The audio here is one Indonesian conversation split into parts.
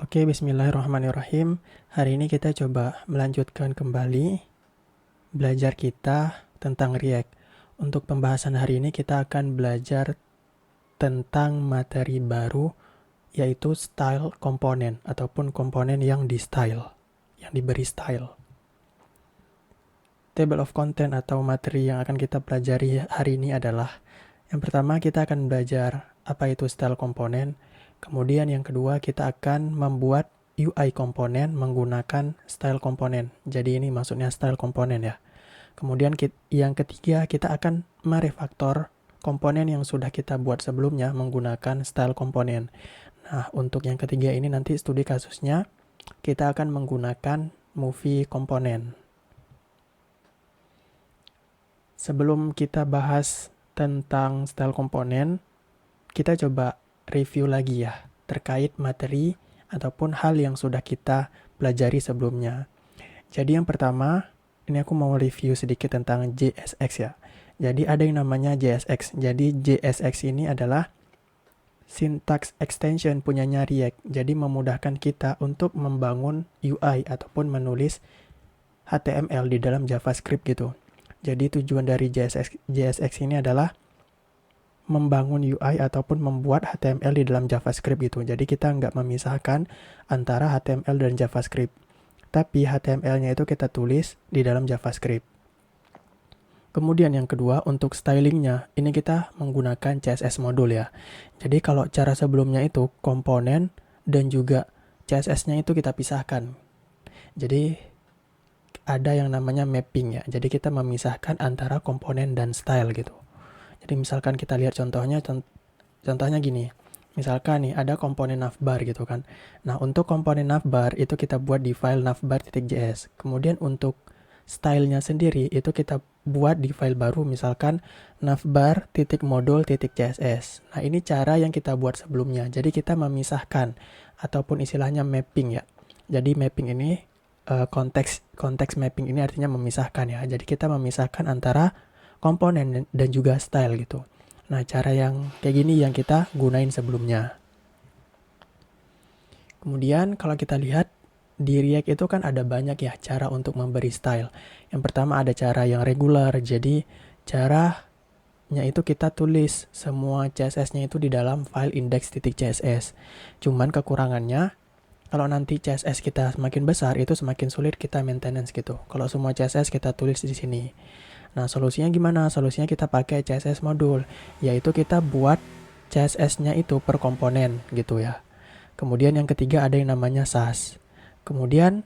Oke, bismillahirrahmanirrahim. Hari ini kita coba melanjutkan kembali belajar kita tentang React. Untuk pembahasan hari ini kita akan belajar tentang materi baru, yaitu style komponen ataupun komponen yang di-style, yang diberi style. Table of content atau materi yang akan kita pelajari hari ini adalah yang pertama kita akan belajar apa itu style komponen. Kemudian yang kedua kita akan membuat UI komponen menggunakan style komponen. Jadi ini maksudnya style komponen ya. Kemudian yang ketiga kita akan merefaktor komponen yang sudah kita buat sebelumnya menggunakan style komponen. Nah, untuk yang ketiga ini nanti studi kasusnya kita akan menggunakan movie komponen. Sebelum kita bahas tentang style komponen, kita coba review lagi ya, terkait materi ataupun hal yang sudah kita pelajari sebelumnya. Jadi yang pertama, ini aku mau review sedikit tentang JSX ya. Jadi ada yang namanya JSX. Jadi JSX ini adalah syntax extension punyanya React. Jadi memudahkan kita untuk membangun UI ataupun menulis HTML di dalam JavaScript gitu. Jadi tujuan dari JSX ini adalah membangun UI ataupun membuat HTML di dalam JavaScript gitu. Jadi kita nggak memisahkan antara HTML dan JavaScript. Tapi HTML-nya itu kita tulis di dalam JavaScript. Kemudian yang kedua, untuk stylingnya, ini kita menggunakan CSS modul ya. Jadi kalau cara sebelumnya itu komponen dan juga CSS-nya itu kita pisahkan. Jadi ada yang namanya mapping ya. Jadi kita memisahkan antara komponen dan style gitu. Jadi misalkan kita lihat contohnya gini. Misalkan nih ada komponen navbar gitu kan. Nah, untuk komponen navbar itu kita buat di file navbar.js. Kemudian untuk stylenya sendiri itu kita buat di file baru misalkan navbar.module.css. Nah, ini cara yang kita buat sebelumnya. Jadi kita memisahkan ataupun istilahnya mapping ya. Jadi mapping ini konteks mapping ini artinya memisahkan ya. Jadi kita memisahkan antara komponen dan juga style gitu. Nah, cara yang kayak gini yang kita gunain sebelumnya. Kemudian kalau kita lihat di React itu kan ada banyak ya cara untuk memberi style. Yang pertama ada cara yang regular. Jadi caranya itu kita tulis semua CSS-nya itu di dalam file index.css. Cuman kekurangannya kalau nanti CSS kita semakin besar itu semakin sulit kita maintenance gitu. Kalau semua CSS kita tulis di sini. Nah, solusinya gimana? Solusinya kita pakai CSS modul, yaitu kita buat CSS-nya itu per komponen gitu ya. Kemudian yang ketiga ada yang namanya Sass. Kemudian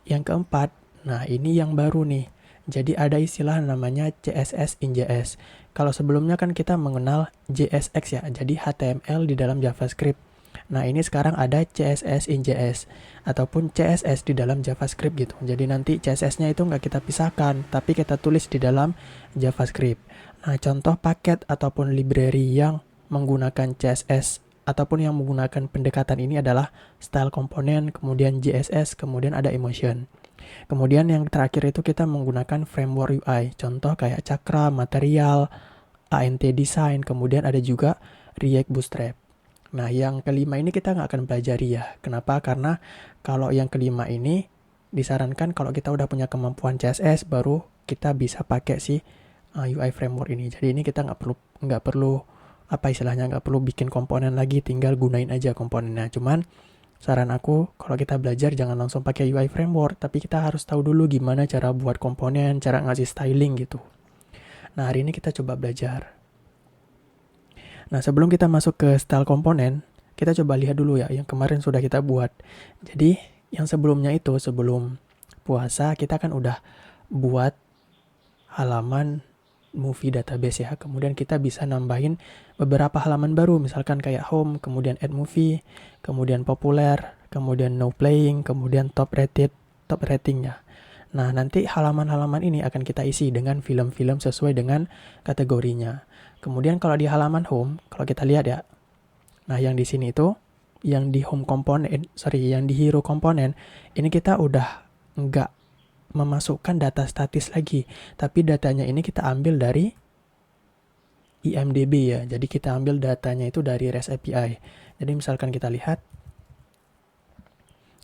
yang keempat, nah ini yang baru nih. Jadi ada istilah namanya CSS in JS. Kalau sebelumnya kan kita mengenal JSX ya, jadi HTML di dalam JavaScript. Nah, ini sekarang ada CSS in JS ataupun CSS di dalam JavaScript gitu. Jadi nanti CSS-nya itu nggak kita pisahkan, tapi kita tulis di dalam JavaScript. Nah, contoh paket ataupun library yang menggunakan CSS ataupun yang menggunakan pendekatan ini adalah style komponen, kemudian JSS, kemudian ada emotion. Kemudian yang terakhir itu kita menggunakan framework UI. Contoh kayak Chakra, Material, ANT Design, kemudian ada juga React Bootstrap. Nah, yang kelima ini kita nggak akan pelajari ya. Kenapa? Karena kalau yang kelima ini disarankan kalau kita udah punya kemampuan CSS baru kita bisa pakai si UI framework ini. Jadi ini kita nggak perlu apa istilahnya nggak perlu bikin komponen lagi, tinggal gunain aja komponennya. Cuman saran aku kalau kita belajar jangan langsung pakai UI framework, tapi kita harus tahu dulu gimana cara buat komponen, cara ngasih styling gitu. Nah, hari ini kita coba belajar. Nah, sebelum kita masuk ke style komponen, kita coba lihat dulu ya yang kemarin sudah kita buat. Jadi, yang sebelumnya itu, sebelum puasa, kita kan udah buat halaman movie database ya. Kemudian kita bisa nambahin beberapa halaman baru, misalkan kayak home, kemudian add movie, kemudian populer, kemudian no playing, kemudian top ratingnya. Nah, nanti halaman-halaman ini akan kita isi dengan film-film sesuai dengan kategorinya. Kemudian kalau di halaman home, kalau kita lihat ya, nah yang di sini itu, yang di yang di hero komponen, ini kita udah nggak memasukkan data statis lagi, tapi datanya ini kita ambil dari IMDb ya, jadi kita ambil datanya itu dari REST API. Jadi misalkan kita lihat,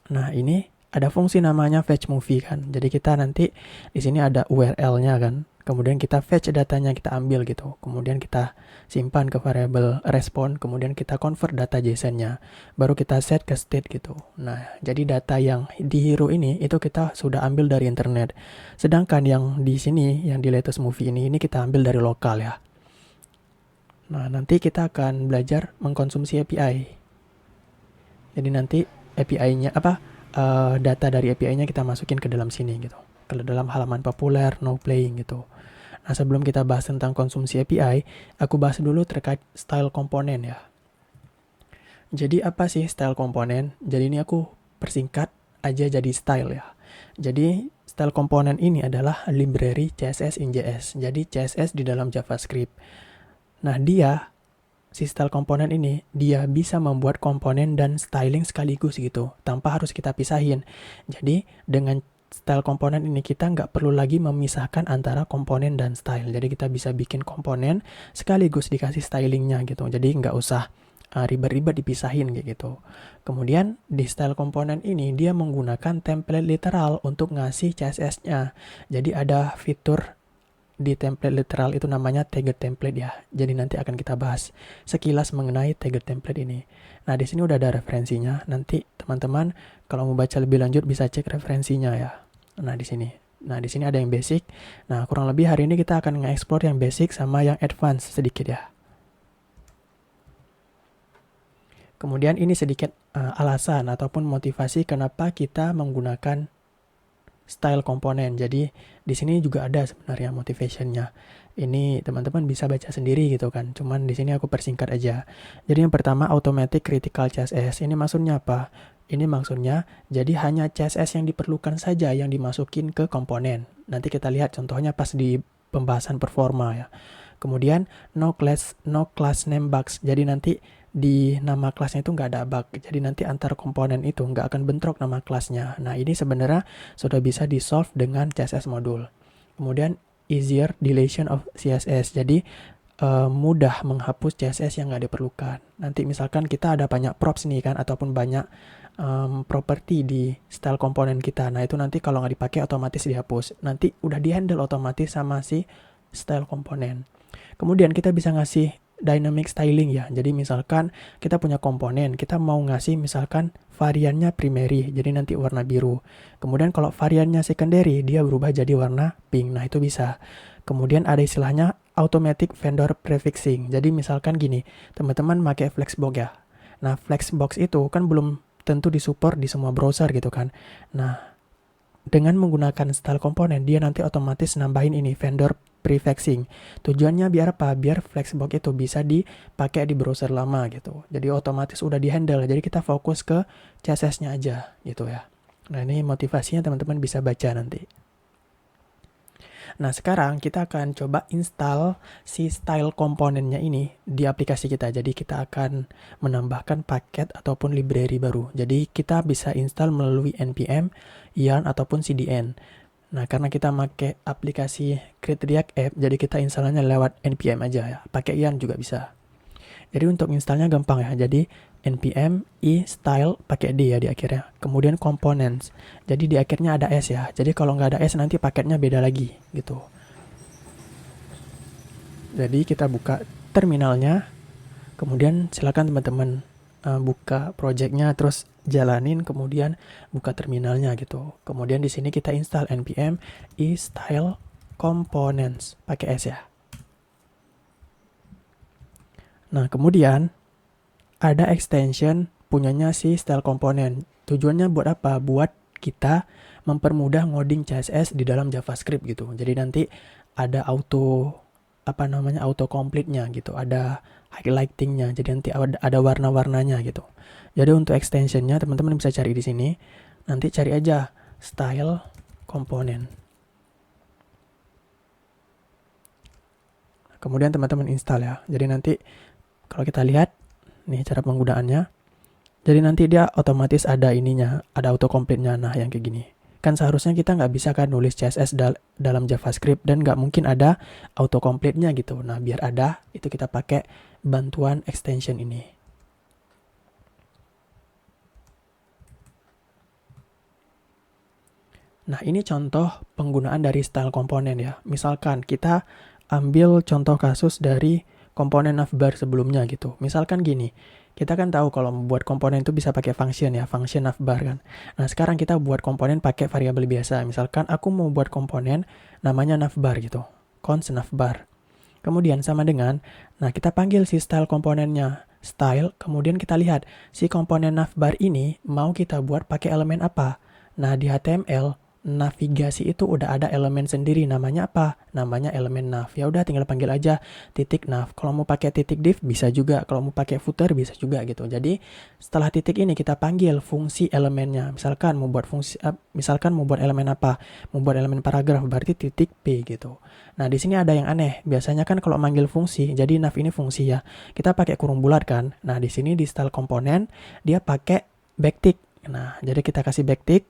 Nah, ini ada fungsi namanya fetch movie kan. Jadi kita nanti di sini ada URL-nya kan. Kemudian kita fetch datanya, kita ambil gitu. Kemudian kita simpan ke variabel respon, kemudian kita convert data JSON-nya. Baru kita set ke state gitu. Nah, jadi data yang di Hero ini itu kita sudah ambil dari internet. Sedangkan yang di sini, yang di latest movie ini kita ambil dari lokal ya. Nah, nanti kita akan belajar mengkonsumsi API. Jadi nanti API-nya data dari API-nya kita masukin ke dalam sini gitu. Ke dalam halaman populer, no playing gitu. Nah, sebelum kita bahas tentang konsumsi API, aku bahas dulu terkait style komponen ya. Jadi apa sih style komponen? Jadi ini aku persingkat aja jadi style ya. Jadi style komponen ini adalah library CSS in JS. Jadi CSS di dalam JavaScript. Nah, si style komponen ini, dia bisa membuat komponen dan styling sekaligus gitu, tanpa harus kita pisahin. Jadi, dengan style komponen ini kita nggak perlu lagi memisahkan antara komponen dan style. Jadi, kita bisa bikin komponen sekaligus dikasih stylingnya gitu. Jadi, nggak usah ribet-ribet dipisahin kayak gitu. Kemudian, di style komponen ini, dia menggunakan template literal untuk ngasih CSS-nya. Jadi, ada fitur di template literal itu namanya tagger template ya. Jadi nanti akan kita bahas sekilas mengenai tagger template ini. Nah, di sini udah ada referensinya. Nanti teman-teman kalau mau baca lebih lanjut bisa cek referensinya ya. Nah, di sini. Nah, di sini ada yang basic. Nah, kurang lebih hari ini kita akan nge-explore yang basic sama yang advance sedikit ya. Kemudian ini sedikit alasan ataupun motivasi kenapa kita menggunakan style komponen. Jadi di sini juga ada sebenarnya motivationnya. Ini teman-teman bisa baca sendiri gitu kan. Cuman di sini aku persingkat aja. Jadi yang pertama automatic critical CSS. Ini maksudnya apa? Ini maksudnya jadi hanya CSS yang diperlukan saja yang dimasukin ke komponen. Nanti kita lihat contohnya pas di pembahasan performa ya. Kemudian no class name bugs. Jadi nanti di nama kelasnya itu nggak ada bug. Jadi nanti antar komponen itu nggak akan bentrok nama kelasnya. Nah, ini sebenarnya sudah bisa di-solve dengan CSS modul. Kemudian easier deletion of CSS. Jadi mudah menghapus CSS yang nggak diperlukan. Nanti misalkan kita ada banyak props nih kan, ataupun banyak properti di style komponen kita. Nah, itu nanti kalau nggak dipakai otomatis dihapus. Nanti udah di-handle otomatis sama si style komponen. Kemudian kita bisa ngasih dynamic styling ya. Jadi misalkan kita punya komponen, kita mau ngasih misalkan variannya primary, jadi nanti warna biru. Kemudian kalau variannya secondary, dia berubah jadi warna pink. Nah, itu bisa. Kemudian ada istilahnya automatic vendor prefixing. Jadi misalkan gini, teman-teman pakai Flexbox ya. Nah, Flexbox itu kan belum tentu disupport di semua browser gitu kan. Nah, dengan menggunakan style komponen, dia nanti otomatis nambahin ini vendor prefixing. Tujuannya biar apa? Biar Flexbox itu bisa dipakai di browser lama gitu. Jadi otomatis udah di-handle. Jadi kita fokus ke CSS-nya aja gitu ya. Nah, ini motivasinya teman-teman bisa baca nanti. Nah, sekarang kita akan coba install si style komponennya ini di aplikasi kita. Jadi kita akan menambahkan paket ataupun library baru. Jadi kita bisa install melalui npm, yarn ataupun cdn. Nah, karena kita pakai aplikasi Create React App, jadi kita installnya lewat npm aja ya. Pakai yarn juga bisa. Jadi untuk installnya gampang ya. Jadi npm i style pakai d ya di akhirnya. Kemudian components. Jadi di akhirnya ada s ya. Jadi kalau nggak ada s nanti paketnya beda lagi gitu. Jadi kita buka terminalnya. Kemudian silakan teman-teman buka projectnya, terus jalanin, kemudian buka terminalnya gitu. Kemudian di sini kita install npm i style components pakai s ya. Nah, kemudian ada extension punyanya si style component. Tujuannya buat apa? Buat kita mempermudah ngoding CSS di dalam JavaScript gitu. Jadi nanti ada auto complete-nya gitu. Ada highlighting-nya. Jadi nanti ada warna-warnanya gitu. Jadi untuk extension-nya teman-teman bisa cari di sini. Nanti cari aja style component. Kemudian teman-teman install ya. Jadi nanti kalau kita lihat nih cara penggunaannya. Jadi nanti dia otomatis ada ininya, ada autocomplete-nya. Nah, yang kayak gini. Kan seharusnya kita nggak bisa kan nulis CSS dalam JavaScript dan nggak mungkin ada autocomplete-nya gitu. Nah, biar ada, itu kita pakai bantuan extension ini. Nah, ini contoh penggunaan dari style komponen ya. Misalkan kita ambil contoh kasus dari komponen navbar sebelumnya gitu. Misalkan gini, kita kan tahu kalau membuat komponen itu bisa pakai function ya, function navbar kan. Nah, sekarang kita buat komponen pakai variabel biasa. Misalkan aku mau buat komponen namanya navbar gitu, const navbar. Kemudian sama dengan, nah kita panggil si style komponennya, style, kemudian kita lihat si komponen navbar ini mau kita buat pakai elemen apa. Nah, di HTML navigasi itu udah ada elemen sendiri, namanya apa? Namanya elemen nav. Ya udah tinggal panggil aja titik nav. Kalau mau pakai titik div bisa juga, kalau mau pakai footer bisa juga gitu. Jadi setelah titik ini kita panggil fungsi elemennya. Misalkan mau buat elemen apa? Mau buat elemen paragraf berarti titik p gitu. Nah, di sini ada yang aneh. Biasanya kan kalau manggil fungsi, jadi nav ini fungsi ya. Kita pakai kurung bulat kan. Nah, di sini di style komponen dia pakai backtick. Nah, jadi kita kasih backtick.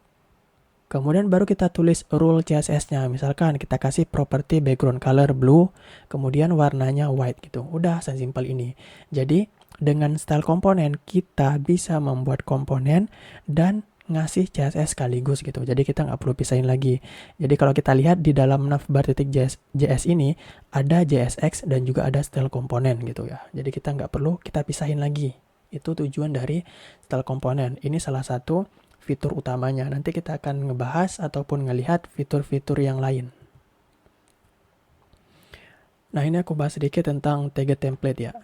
Kemudian baru kita tulis rule CSS-nya. Misalkan kita kasih property background color blue, kemudian warnanya white gitu. Udah sesimpel ini. Jadi dengan style komponen kita bisa membuat komponen dan ngasih CSS sekaligus gitu. Jadi kita nggak perlu pisahin lagi. Jadi kalau kita lihat di dalam navbar.js ini ada JSX dan juga ada style komponen gitu ya. Jadi kita nggak perlu kita pisahin lagi. Itu tujuan dari style komponen. Ini salah satu fitur utamanya. Nanti kita akan ngebahas ataupun ngelihat fitur-fitur yang lain. Nah, ini aku bahas sedikit tentang tag template ya.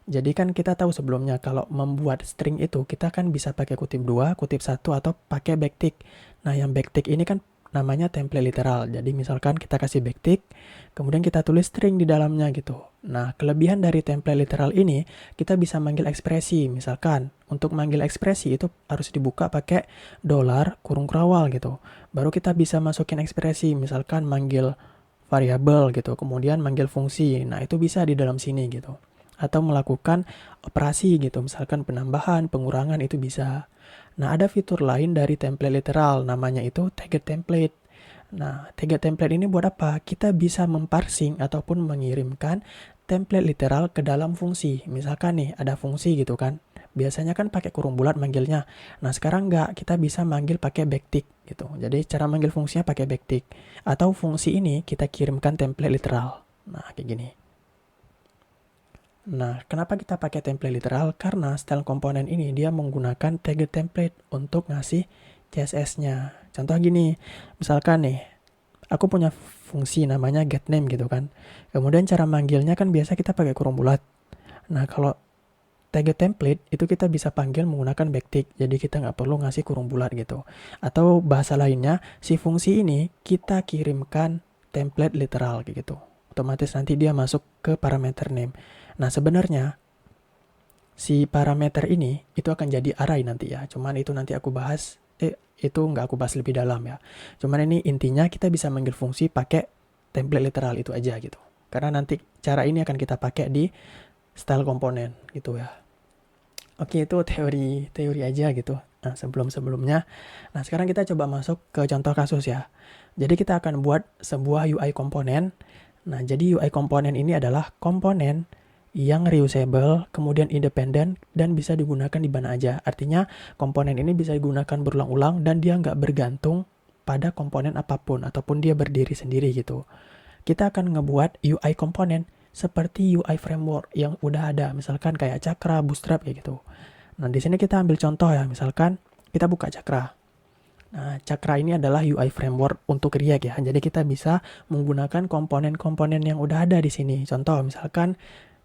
Jadi kan kita tahu sebelumnya kalau membuat string itu kita kan bisa pakai kutip 2, kutip 1 atau pakai backtick. Nah, yang backtick ini kan namanya template literal. Jadi misalkan kita kasih backtick, kemudian kita tulis string di dalamnya gitu. Nah, kelebihan dari template literal ini, kita bisa manggil ekspresi. Misalkan, untuk manggil ekspresi itu harus dibuka pakai $ kurung kerawal gitu. Baru kita bisa masukin ekspresi, misalkan manggil variabel gitu, kemudian manggil fungsi. Nah, itu bisa di dalam sini gitu. Atau melakukan operasi gitu, misalkan penambahan, pengurangan itu bisa. Nah, ada fitur lain dari template literal, namanya itu tag template. Nah, tag template ini buat apa? Kita bisa memparsing ataupun mengirimkan template literal ke dalam fungsi. Misalkan nih, ada fungsi gitu kan. Biasanya kan pakai kurung bulat manggilnya. Nah, sekarang enggak, kita bisa manggil pakai backtick gitu. Jadi, cara manggil fungsinya pakai backtick. Atau fungsi ini kita kirimkan template literal. Nah, kayak gini. Nah, kenapa kita pakai template literal? Karena style komponen ini dia menggunakan tag template untuk ngasih CSS-nya. Contoh gini, misalkan nih, aku punya fungsi namanya getName gitu kan. Kemudian cara manggilnya kan biasa kita pakai kurung bulat. Nah, kalau tag template itu kita bisa panggil menggunakan backtick. Jadi kita nggak perlu ngasih kurung bulat gitu. Atau bahasa lainnya, si fungsi ini kita kirimkan template literal gitu. Otomatis nanti dia masuk ke parameter name. Nah, sebenarnya si parameter ini itu akan jadi array nanti ya. Cuman itu nanti aku bahas, itu nggak aku bahas lebih dalam ya. Cuman ini intinya kita bisa manggil fungsi pakai template literal itu aja gitu. Karena nanti cara ini akan kita pakai di style komponen gitu ya. Oke, itu teori aja gitu. Nah, sebelumnya. Nah, sekarang kita coba masuk ke contoh kasus ya. Jadi kita akan buat sebuah UI komponen. Nah, jadi UI komponen ini adalah komponen yang reusable, kemudian independen, dan bisa digunakan di mana aja. Artinya, komponen ini bisa digunakan berulang-ulang dan dia nggak bergantung pada komponen apapun, ataupun dia berdiri sendiri gitu. Kita akan ngebuat UI komponen seperti UI framework yang udah ada, misalkan kayak Chakra, Bootstrap, kayak gitu. Nah, di sini kita ambil contoh ya, misalkan kita buka Chakra. Nah, Chakra ini adalah UI framework untuk React ya. Jadi kita bisa menggunakan komponen-komponen yang udah ada di sini. Contoh, misalkan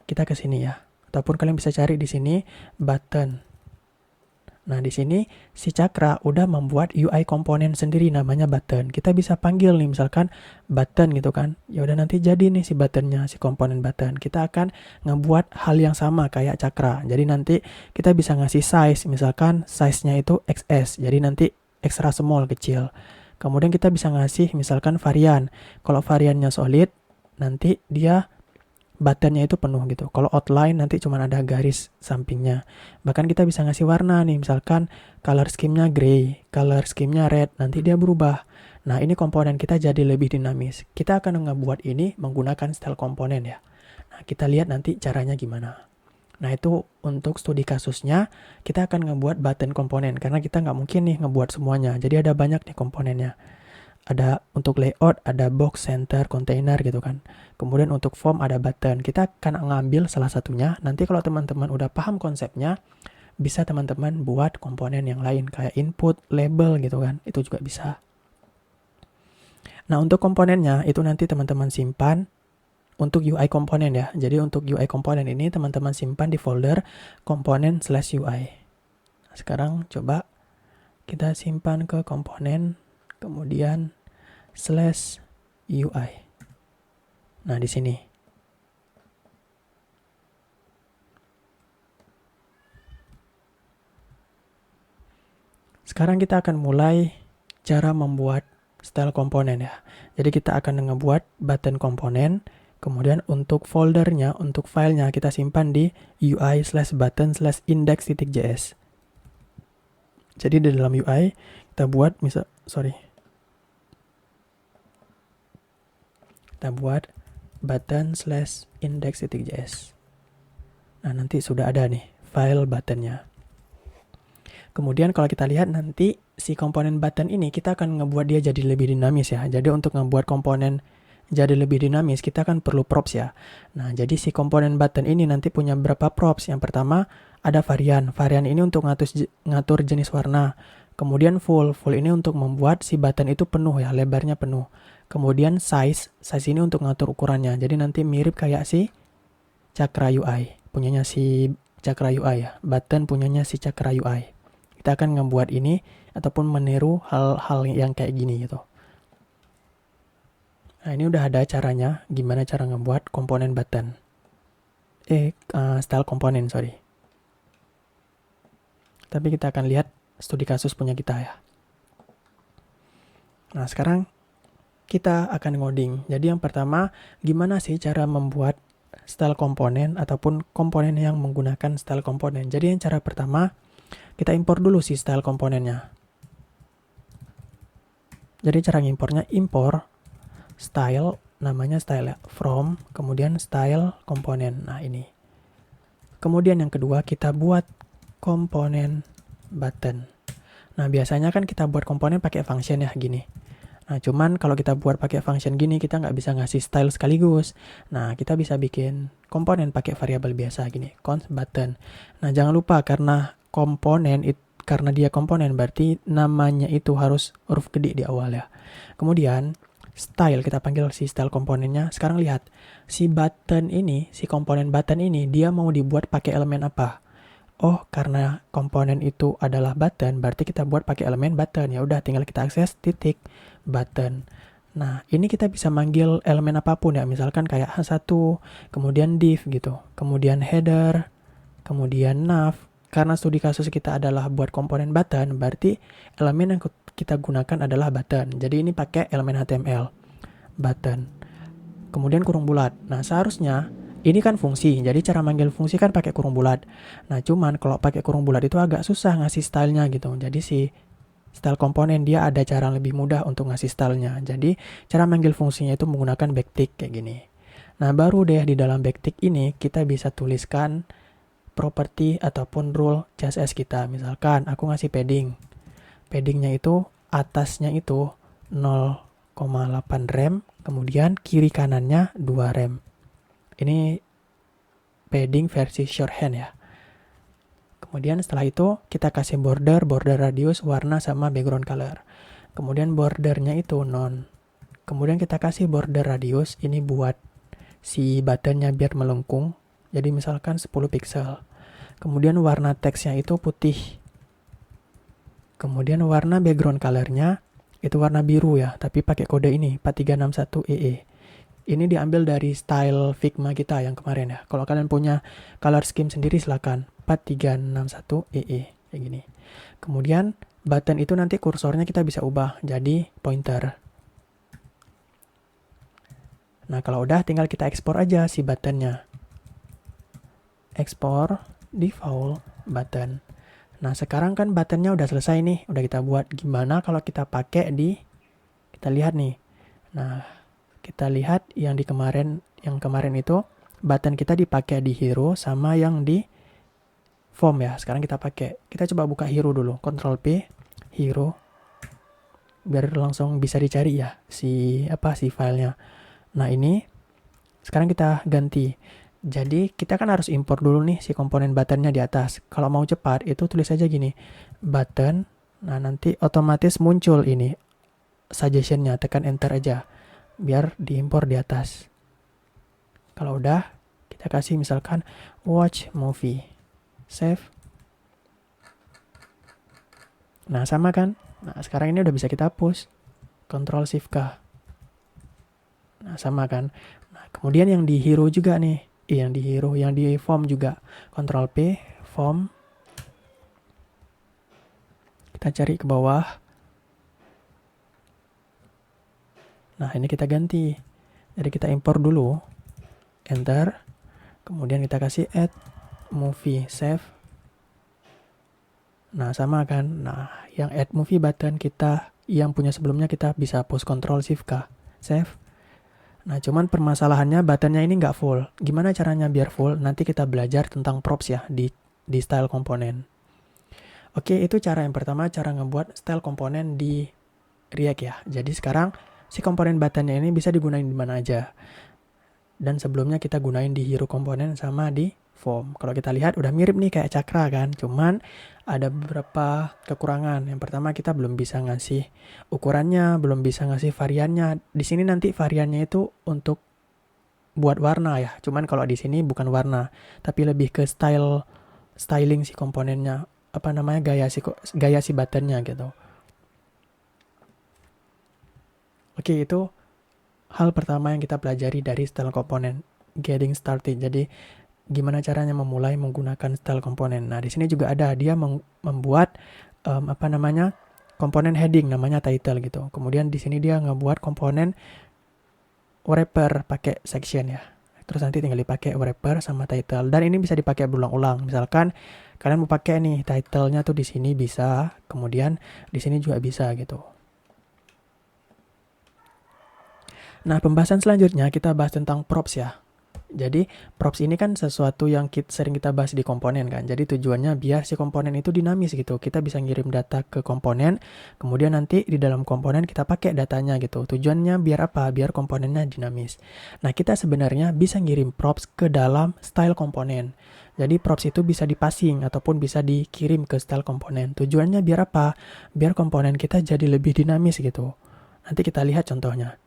kita ke sini ya. Ataupun kalian bisa cari di sini button. Nah, di sini si Chakra udah membuat UI komponen sendiri namanya button. Kita bisa panggil nih misalkan button gitu kan. Ya udah nanti jadi nih si buttonnya, si komponen button. Kita akan ngebuat hal yang sama kayak Chakra. Jadi nanti kita bisa ngasih size, misalkan size-nya itu XS. Jadi nanti extra small kecil. Kemudian kita bisa ngasih misalkan varian. Kalau variannya solid, nanti dia buttonnya itu penuh gitu. Kalau outline nanti cuma ada garis sampingnya. Bahkan kita bisa ngasih warna nih, misalkan color scheme-nya gray, color scheme-nya red, nanti dia berubah. Nah, ini komponen kita jadi lebih dinamis. Kita akan ngebuat ini menggunakan style komponen ya. Nah, kita lihat nanti caranya gimana. Nah, itu untuk studi kasusnya, kita akan ngebuat button komponen, karena kita nggak mungkin nih ngebuat semuanya. Jadi ada banyak nih komponennya. ada untuk layout, ada box, center, container gitu kan. Kemudian untuk form ada button. Kita akan ngambil salah satunya. Nanti kalau teman-teman udah paham konsepnya, bisa teman-teman buat komponen yang lain kayak input, label gitu kan. Itu juga bisa. Nah, untuk komponennya itu nanti teman-teman simpan untuk UI komponen ya. Jadi untuk UI komponen ini teman-teman simpan di folder komponen/UI. Nah, sekarang coba kita simpan ke komponen, kemudian /UI. Nah, di sini. Sekarang kita akan mulai cara membuat style komponen ya. Jadi kita akan ngebuat button komponen, kemudian untuk foldernya, untuk filenya kita simpan di UI/button/index.js. Jadi di dalam UI kita buat kita buat button/index.js. Nah, nanti sudah ada nih file buttonnya. Kemudian kalau kita lihat nanti si komponen button ini kita akan ngebuat dia jadi lebih dinamis ya. Jadi untuk ngebuat komponen jadi lebih dinamis kita kan perlu props ya. Nah, jadi si komponen button ini nanti punya berapa props. Yang pertama ada varian. Varian ini untuk ngatur jenis warna. Kemudian full ini untuk membuat si button itu penuh ya, lebarnya penuh. Kemudian size ini untuk ngatur ukurannya. Jadi nanti mirip kayak si Cakra UI. Punyanya si Cakra UI ya. Button punyanya si Cakra UI. Kita akan ngebuat ini ataupun meniru hal-hal yang kayak gini gitu. Nah, ini udah ada caranya, gimana cara ngebuat komponen button. Style komponen, sorry. Tapi kita akan lihat studi kasus punya kita ya. Nah, sekarang kita akan ngoding. Jadi yang pertama, gimana sih cara membuat style komponen ataupun komponen yang menggunakan style komponen. Jadi yang cara pertama, kita impor dulu si style komponennya. Jadi cara ngimpornya impor style, namanya style ya, from, kemudian style komponen. Nah, ini. Kemudian yang kedua kita buat komponen button. Nah, biasanya kan kita buat komponen pakai function ya, gini. Nah, cuman kalau kita buat pakai function gini, kita nggak bisa ngasih style sekaligus. Nah, kita bisa bikin komponen pakai variabel biasa gini, const button. Nah, jangan lupa karena karena dia komponen berarti namanya itu harus huruf gede di awal ya. Kemudian style, kita panggil si style komponennya. Sekarang lihat, si button ini, si komponen button ini dia mau dibuat pakai elemen apa? Oh, karena komponen itu adalah button, berarti kita buat pakai elemen button. Ya udah, tinggal kita akses titik button. Nah, ini kita bisa manggil elemen apapun ya, misalkan kayak H1, kemudian div gitu, kemudian header, kemudian nav. Karena studi kasus kita adalah buat komponen button, berarti elemen yang kita gunakan adalah button. Jadi ini pakai elemen HTML, button. Kemudian kurung bulat. Nah, seharusnya ini kan fungsi, jadi cara manggil fungsi kan pakai kurung bulat. Nah, cuman kalau pakai kurung bulat itu agak susah ngasih stylenya gitu. Jadi si style komponen dia ada cara lebih mudah untuk ngasih stylenya. Jadi cara manggil fungsinya itu menggunakan backtick kayak gini. Nah, baru deh di dalam backtick ini kita bisa tuliskan properti ataupun rule CSS kita. Misalkan aku ngasih padding. Paddingnya itu atasnya itu 0,8 rem, kemudian kiri kanannya 2 rem. Ini padding versi shorthand ya. Kemudian setelah itu kita kasih border radius, warna sama background color. Kemudian bordernya itu none. Kemudian kita kasih border radius, ini buat si buttonnya biar melengkung. Jadi misalkan 10 pixel. Kemudian warna teksnya itu putih. Kemudian warna background colornya itu warna biru ya, tapi pakai kode ini 4361EE. Ini diambil dari style Figma kita yang kemarin ya. Kalau kalian punya color scheme sendiri silakan 4361EE kayak gini. Kemudian button itu nanti kursornya kita bisa ubah jadi pointer. Nah, kalau udah tinggal kita ekspor aja si buttonnya. Ekspor default button. Nah, sekarang kan buttonnya udah selesai nih, udah kita buat. Gimana kalau kita pakai kita lihat nih. Nah, kita lihat yang kemarin itu button kita dipakai di hero sama yang di form ya. Sekarang kita pakai. Kita coba buka hero dulu. Ctrl P, hero. biar langsung bisa dicari ya si filenya. Nah, ini sekarang kita ganti. Jadi kita kan harus import dulu nih si komponen buttonnya di atas. Kalau mau cepat itu tulis aja gini, button. Nah, nanti otomatis muncul ini suggestionnya, tekan enter aja biar diimpor di atas. Kalau udah, kita kasih misalkan watch movie, save. Nah, sama kan? Nah, sekarang ini udah bisa kita hapus. Ctrl Shift K. Nah, sama kan? Nah, kemudian yang di hero juga nih. Yang di hero, yang di form juga. Ctrl P, form. Kita cari ke bawah. Nah, ini kita ganti. Jadi kita import dulu. Enter. Kemudian kita kasih add movie, save. Nah, sama kan? Nah, yang add movie button kita, yang punya sebelumnya kita bisa hapus, Ctrl Shift K, save. Nah, cuman permasalahannya buttonnya ini nggak full. Gimana caranya biar full? Nanti kita belajar tentang props ya di style komponen. Oke, itu cara yang pertama, cara ngebuat style komponen di React ya. Jadi sekarang si komponen buttonnya ini bisa digunain di mana aja. Dan sebelumnya kita gunain di hero komponen sama di form. Kalau kita lihat udah mirip nih kayak Cakra kan. Cuman ada beberapa kekurangan. Yang pertama kita belum bisa ngasih ukurannya, belum bisa ngasih variannya. Di sini nanti variannya itu untuk buat warna ya. Cuman kalau di sini bukan warna, tapi lebih ke styling si komponennya. Gaya si buttonnya gitu. Oke, itu hal pertama yang kita pelajari dari style komponen, getting started. Jadi gimana caranya memulai menggunakan style komponen. Nah, di sini juga ada dia membuat komponen heading namanya title gitu. Kemudian di sini dia ngebuat komponen wrapper pakai section ya. Terus nanti tinggal dipakai wrapper sama title. Dan ini bisa dipakai berulang-ulang. Misalkan kalian mau pakai nih title-nya tuh di sini bisa, kemudian di sini juga bisa gitu. Nah, pembahasan selanjutnya kita bahas tentang props ya. Jadi, props ini kan sesuatu yang sering kita bahas di komponen kan. Jadi, tujuannya biar si komponen itu dinamis gitu. Kita bisa ngirim data ke komponen, kemudian nanti di dalam komponen kita pakai datanya gitu. Tujuannya biar apa? Biar komponennya dinamis. Nah, kita sebenarnya bisa ngirim props ke dalam style komponen. Jadi, props itu bisa dipasing ataupun bisa dikirim ke style komponen. Tujuannya biar apa? Biar komponen kita jadi lebih dinamis gitu. Nanti kita lihat contohnya.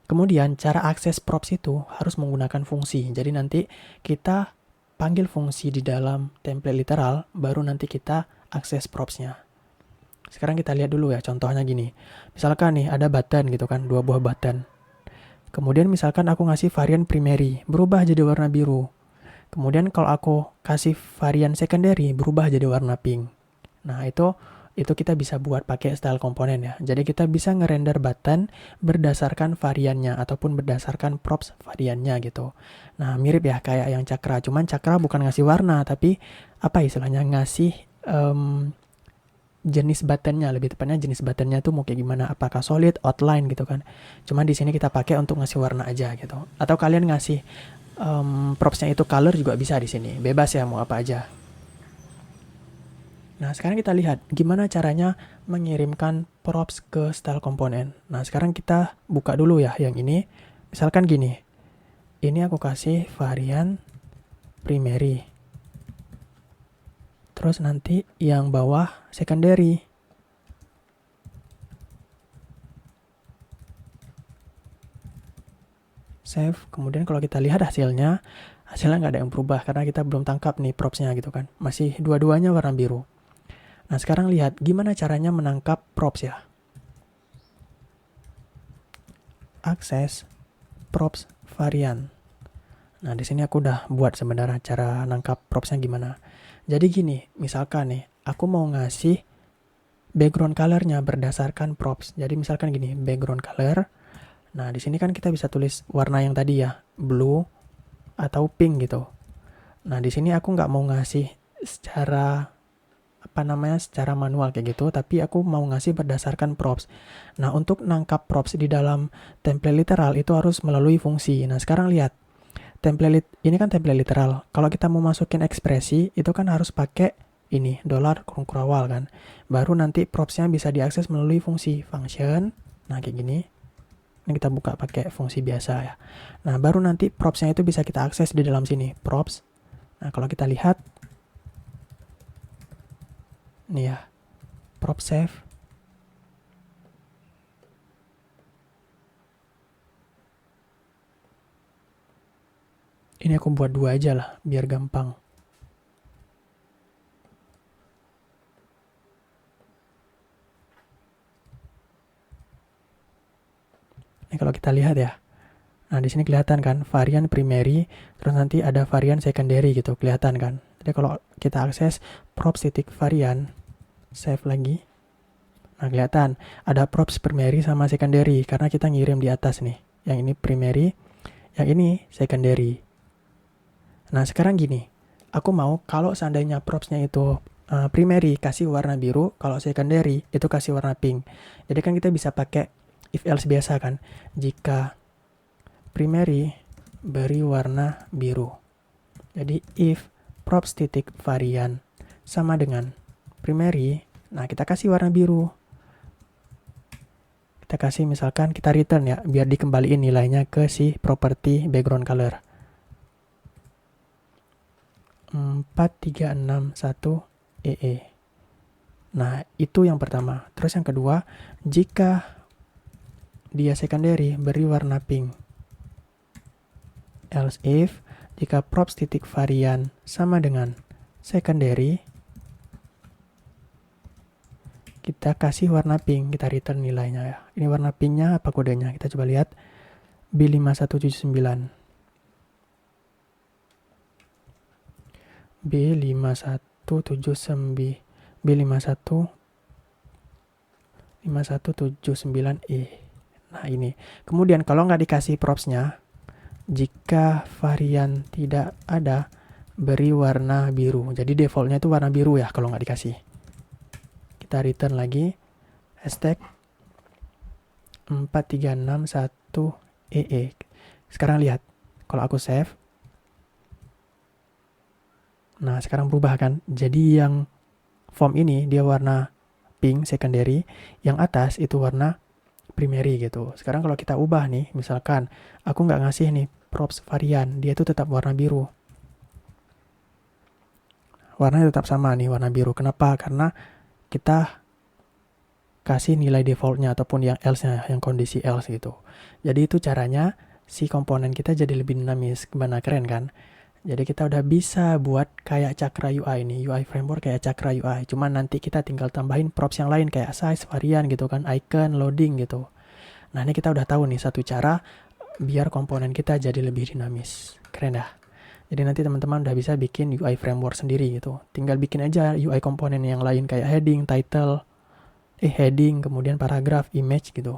Kemudian cara akses props itu harus menggunakan fungsi. Jadi nanti kita panggil fungsi di dalam template literal, baru nanti kita akses propsnya. Sekarang kita lihat dulu ya, contohnya gini. Misalkan nih ada button gitu kan, 2 buah button. Kemudian misalkan aku ngasih varian primary, berubah jadi warna biru. Kemudian kalau aku kasih varian secondary, berubah jadi warna pink. Nah, itu kita bisa buat pakai style komponen ya. Jadi kita bisa ngerender button berdasarkan variannya ataupun berdasarkan props variannya gitu. Nah, mirip ya kayak yang Cakra. Cuman Cakra bukan ngasih warna, tapi istilahnya ngasih jenis buttonnya. Lebih tepatnya jenis buttonnya tuh mau kayak gimana. Apakah solid, outline gitu kan. Cuman di sini kita pakai untuk ngasih warna aja gitu. Atau kalian ngasih propsnya itu color juga bisa di sini. Bebas ya mau apa aja. Nah, sekarang kita lihat gimana caranya mengirimkan props ke style komponen. Nah, sekarang kita buka dulu ya yang ini. Misalkan gini. Ini aku kasih varian primary. Terus nanti yang bawah secondary. Save. Kemudian kalau kita lihat hasilnya nggak ada yang berubah karena kita belum tangkap nih propsnya gitu kan. Masih dua-duanya warna biru. Nah, sekarang lihat gimana caranya menangkap props ya. Akses props varian. Nah, di sini aku udah buat sebenarnya cara nangkap propsnya gimana. Jadi gini, misalkan nih, aku mau ngasih background color-nya berdasarkan props. Jadi misalkan gini, background color. Nah, di sini kan kita bisa tulis warna yang tadi ya, blue atau pink gitu. Nah, di sini aku nggak mau ngasih secara manual kayak gitu, tapi aku mau ngasih berdasarkan props. Nah, untuk nangkap props di dalam template literal itu harus melalui fungsi. Nah, sekarang lihat. Ini kan template literal. Kalau kita mau masukin ekspresi, itu kan harus pakai ini dolar kurung kurawal kan. Baru nanti propsnya bisa diakses melalui fungsi function. Nah kayak gini. Ini kita buka pakai fungsi biasa ya. Nah baru nanti propsnya itu bisa kita akses di dalam sini, props. Nah kalau kita lihat, nih ya, prop save. Ini aku buat 2 aja lah, biar gampang. Ini kalau kita lihat ya. Nah, di sini kelihatan kan varian primary, terus nanti ada varian secondary gitu, kelihatan kan. Jadi kalau kita akses props titik varian, save lagi. Nah, kelihatan ada props primary sama secondary karena kita ngirim di atas nih. Yang ini primary, yang ini secondary. Nah, sekarang gini. Aku mau kalau seandainya propsnya itu primary kasih warna biru, kalau secondary itu kasih warna pink. Jadi kan kita bisa pakai if else biasa kan. Jika primary beri warna biru. Jadi if props titik varian sama dengan primary, nah kita kasih warna biru. Kita kasih misalkan kita return ya, biar dikembaliin nilainya ke si property background color. 4361 EE. Nah, itu yang pertama. Terus yang kedua, jika dia secondary beri warna pink. Else if jika props titik varian sama dengan secondary, kita kasih warna pink, kita return nilainya ya. Ini warna pinknya apa kodenya? Kita coba lihat B5179. B5179E. Nah ini. Kemudian kalau nggak dikasih propsnya, jika varian tidak ada, beri warna biru. Jadi defaultnya itu warna biru ya kalau nggak dikasih. Kita return lagi. Hashtag 4361EE. Sekarang lihat. Kalau aku save. Nah sekarang berubah kan. Jadi yang form ini dia warna pink secondary. Yang atas itu warna primary gitu. Sekarang kalau kita ubah nih. Misalkan aku nggak ngasih nih props varian, dia itu tetap warna biru. Warnanya tetap sama nih, warna biru. Kenapa? Karena kita kasih nilai defaultnya ataupun yang else-nya, yang kondisi else gitu. Jadi itu caranya si komponen kita jadi lebih dinamis. Gimana, keren kan? Jadi kita udah bisa buat kayak Cakra UI nih, UI framework kayak Cakra UI. Cuman nanti kita tinggal tambahin props yang lain kayak size, varian gitu kan, icon, loading gitu. Nah ini kita udah tahu nih satu cara biar komponen kita jadi lebih dinamis. Keren dah. Jadi nanti teman-teman udah bisa bikin UI framework sendiri gitu. Tinggal bikin aja UI komponen yang lain kayak heading, title, heading, kemudian paragraf, image gitu.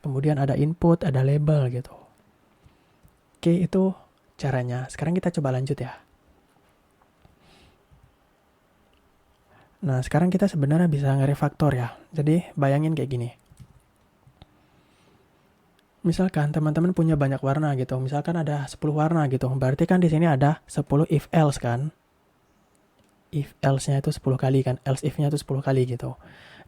Kemudian ada input, ada label gitu. Oke, itu caranya. Sekarang kita coba lanjut ya. Nah, sekarang kita sebenarnya bisa nge-refactor ya. Jadi, bayangin kayak gini. Misalkan teman-teman punya banyak warna gitu. Misalkan ada 10 warna gitu. Berarti kan di sini ada 10 if else kan. If else-nya itu 10 kali kan. Else if-nya itu 10 kali gitu.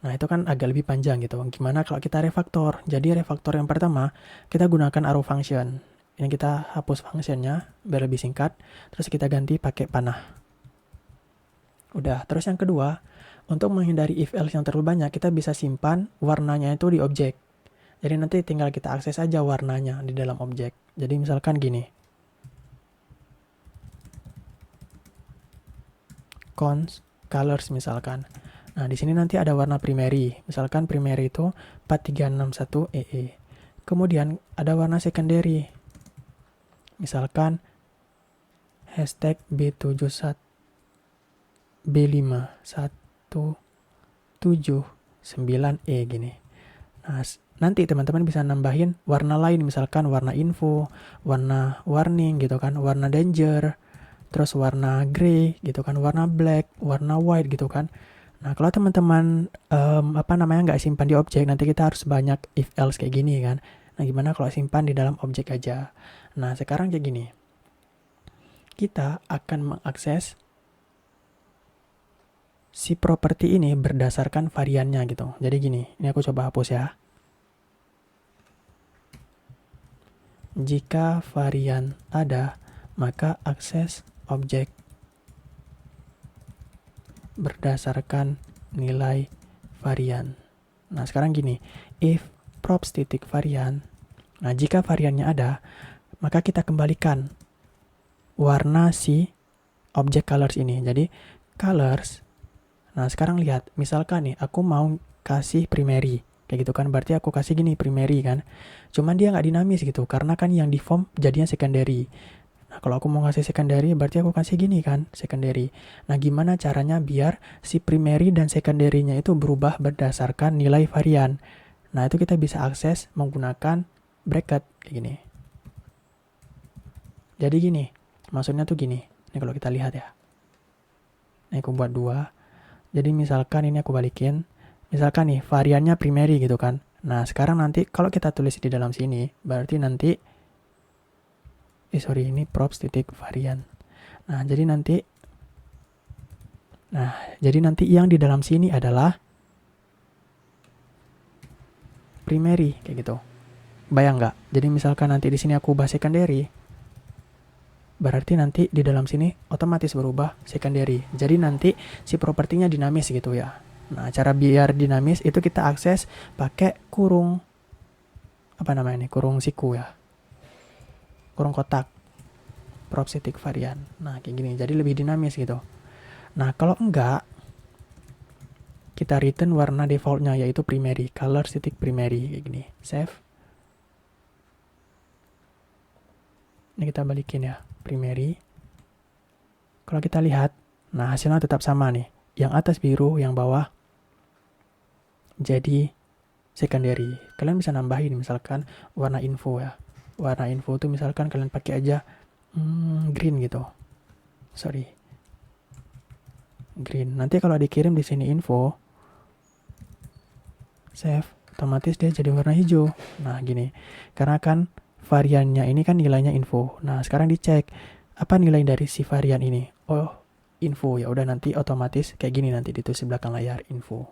Nah, itu kan agak lebih panjang gitu. Gimana kalau kita refaktor? Jadi refaktor yang pertama, kita gunakan arrow function. Ini kita hapus functionnya biar lebih singkat. Terus kita ganti pakai panah. Udah. Terus yang kedua, untuk menghindari if else yang terlalu banyak, kita bisa simpan warnanya itu di objek. Jadi nanti tinggal kita akses aja warnanya di dalam objek. Jadi misalkan gini. Cons, colors misalkan. Nah, di sini nanti ada warna primary. Misalkan primary itu 4361 EE. Kemudian ada warna secondary. Misalkan hashtag B71 B5179E gini. Nah, nanti teman-teman bisa nambahin warna lain, misalkan warna info, warna warning gitu kan, warna danger, terus warna grey gitu kan, warna black, warna white gitu kan. Nah, kalau teman-teman nggak simpan di objek, nanti kita harus banyak if else kayak gini kan. Nah, gimana kalau simpan di dalam objek aja? Nah, sekarang kayak gini. Kita akan mengakses si properti ini berdasarkan variannya gitu. Jadi gini, ini aku coba hapus ya. Jika varian ada, maka akses objek berdasarkan nilai varian. Nah, sekarang gini, if props titik varian, nah jika variannya ada, maka kita kembalikan warna si objek colors ini. Jadi colors, nah sekarang lihat, misalkan nih aku mau kasih primary, kayak gitu kan, berarti aku kasih gini primary kan, cuman dia nggak dinamis gitu, karena kan yang di form jadinya secondary. Nah kalau aku mau ngasih secondary, berarti aku kasih gini kan, secondary. Nah gimana caranya biar si primary dan secondary-nya itu berubah berdasarkan nilai varian. Nah itu kita bisa akses menggunakan bracket kayak gini. Jadi gini, maksudnya tuh gini, ini kalau kita lihat ya, ini aku buat 2. Jadi misalkan ini aku balikin, misalkan nih variannya primary gitu kan. Nah sekarang nanti kalau kita tulis di dalam sini, berarti nanti, ini props titik varian. Nah jadi nanti yang di dalam sini adalah primary kayak gitu. Bayang nggak? Jadi misalkan nanti di sini aku ubah secondary, berarti nanti di dalam sini otomatis berubah secondary. Jadi nanti si propertinya dinamis gitu ya. Nah, cara biar dinamis itu kita akses pakai kurung, apa namanya ini? Kurung siku ya. Kurung kotak. Props titik varian. Nah, kayak gini. Jadi lebih dinamis gitu. Nah, kalau enggak, kita return warna defaultnya yaitu primary. Color titik primary kayak gini. Save. Ini kita balikin ya, primary. Kalau kita lihat, nah hasilnya tetap sama nih. Yang atas biru, yang bawah jadi secondary. Kalian bisa nambahin misalkan warna info ya. Warna info itu misalkan kalian pakai aja green gitu. Green. Nanti kalau dikirim di sini info, save, otomatis dia jadi warna hijau. Nah, gini. Karena kan variannya ini kan nilainya info. Nah, sekarang dicek apa nilai dari si varian ini. Oh, info. Ya udah nanti otomatis kayak gini nanti ditulis di belakang layar info.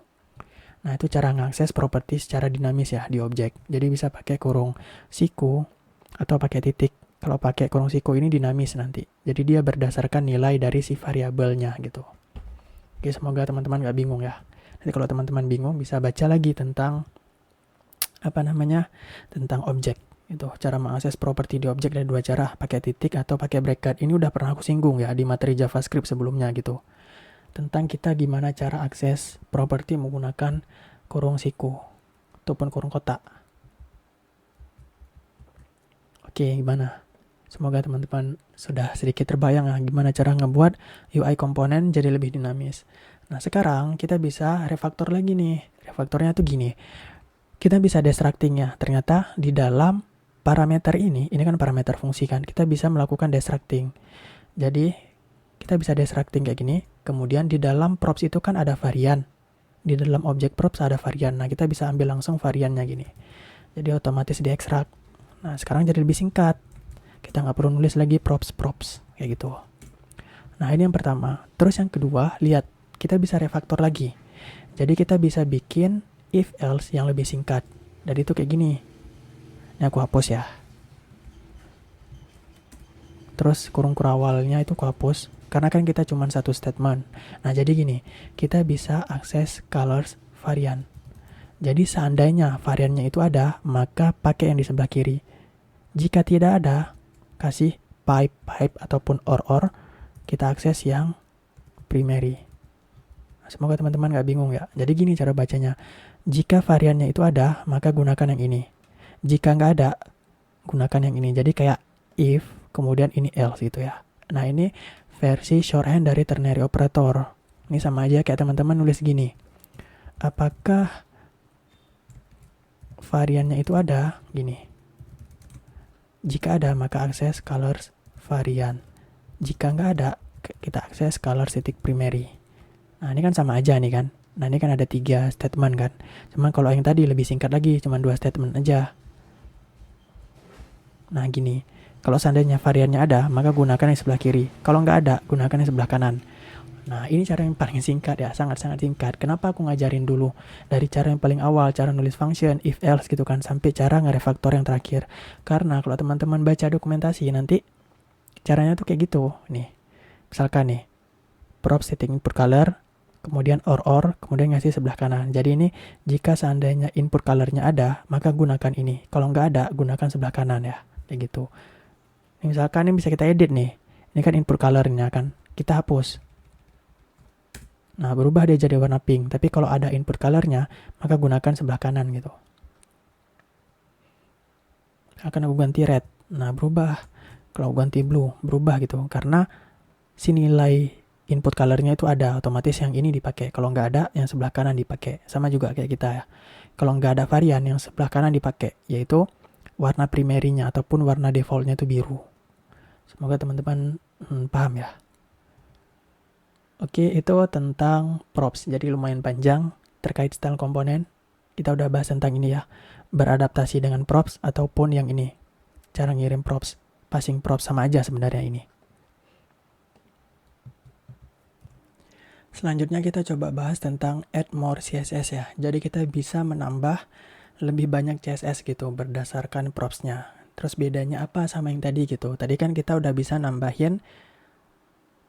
Nah, itu cara mengakses properti secara dinamis ya di objek. Jadi bisa pakai kurung siku atau pakai titik. Kalau pakai kurung siku ini dinamis nanti. Jadi dia berdasarkan nilai dari si variabelnya gitu. Oke, semoga teman-teman gak bingung ya. Nanti kalau teman-teman bingung bisa baca lagi tentang tentang objek. Itu cara mengakses properti di objek ada 2 cara, pakai titik atau pakai bracket. Ini udah pernah aku singgung ya di materi JavaScript sebelumnya gitu. Tentang kita gimana cara akses properti menggunakan kurung siku ataupun kurung kotak. Oke, gimana? Semoga teman-teman sudah sedikit terbayang ya gimana cara ngebuat UI komponen jadi lebih dinamis. Nah, sekarang kita bisa refaktor lagi nih. Refaktornya tuh gini. Kita bisa destructing-nya. Ternyata di dalam parameter ini kan parameter fungsi kan. Kita bisa melakukan destructing. Jadi, kita bisa destructing kayak gini. Kemudian di dalam props itu kan ada varian. Di dalam objek props ada varian. Nah, kita bisa ambil langsung variannya gini. Jadi otomatis diekstrak. Nah, sekarang jadi lebih singkat. Kita nggak perlu nulis lagi props kayak gitu. Nah, ini yang pertama. Terus yang kedua, lihat, kita bisa refaktor lagi. Jadi kita bisa bikin if else yang lebih singkat. Dan itu kayak gini. Ini aku hapus ya. Terus kurung kurawalnya itu aku hapus. Karena kan kita cuma satu statement. Nah, jadi gini. Kita bisa akses colors varian. Jadi seandainya variannya itu ada, maka pakai yang di sebelah kiri. Jika tidak ada, kasih pipe ataupun or, kita akses yang primary. Nah, semoga teman-teman gak bingung ya. Jadi gini cara bacanya. Jika variannya itu ada, maka gunakan yang ini. Jika nggak ada, gunakan yang ini. Jadi kayak if, kemudian ini else gitu ya. Nah, ini versi shorthand dari ternary operator. Ini sama aja kayak teman-teman nulis gini. Apakah variannya itu ada? Gini. Jika ada, maka akses colors varian. Jika nggak ada, kita akses colors titik primary. Nah, ini kan sama aja nih kan. Nah, ini kan ada 3 statement kan. Cuman kalau yang tadi lebih singkat lagi, cuma 2 statement aja. Nah, gini. Kalau seandainya variannya ada, maka gunakan yang sebelah kiri. Kalau nggak ada, gunakan yang sebelah kanan. Nah, ini cara yang paling singkat ya, sangat-sangat singkat. Kenapa aku ngajarin dulu dari cara yang paling awal, cara nulis function, if else gitu kan, sampai cara ngerefaktor yang terakhir. Karena kalau teman-teman baca dokumentasi nanti caranya tuh kayak gitu. Nih, misalkan nih, props setting input color, kemudian or, kemudian ngasih sebelah kanan. Jadi ini jika seandainya input colornya ada, maka gunakan ini. Kalau nggak ada, gunakan sebelah kanan ya, kayak gitu. Ini misalkan ini bisa kita edit nih. Ini kan input colornya kan, kita hapus. Nah, berubah dia jadi warna pink. Tapi kalau ada input colornya, maka gunakan sebelah kanan gitu. Akan aku ganti red. Nah, berubah. Kalau aku ganti blue, berubah gitu. Karena si nilai input colornya itu ada. Otomatis yang ini dipakai. Kalau nggak ada, yang sebelah kanan dipakai. Sama juga kayak kita ya. Kalau nggak ada varian, yang sebelah kanan dipakai. Yaitu warna primerinya ataupun warna defaultnya itu biru. Semoga teman-teman paham ya. Oke, itu tentang props. Jadi lumayan panjang terkait style komponen. Kita udah bahas tentang ini ya. Beradaptasi dengan props ataupun yang ini. Cara ngirim props. Passing props sama aja sebenarnya ini. Selanjutnya kita coba bahas tentang add more CSS ya. Jadi kita bisa menambah lebih banyak CSS gitu berdasarkan propsnya. Terus bedanya apa sama yang tadi gitu. Tadi kan kita udah bisa nambahin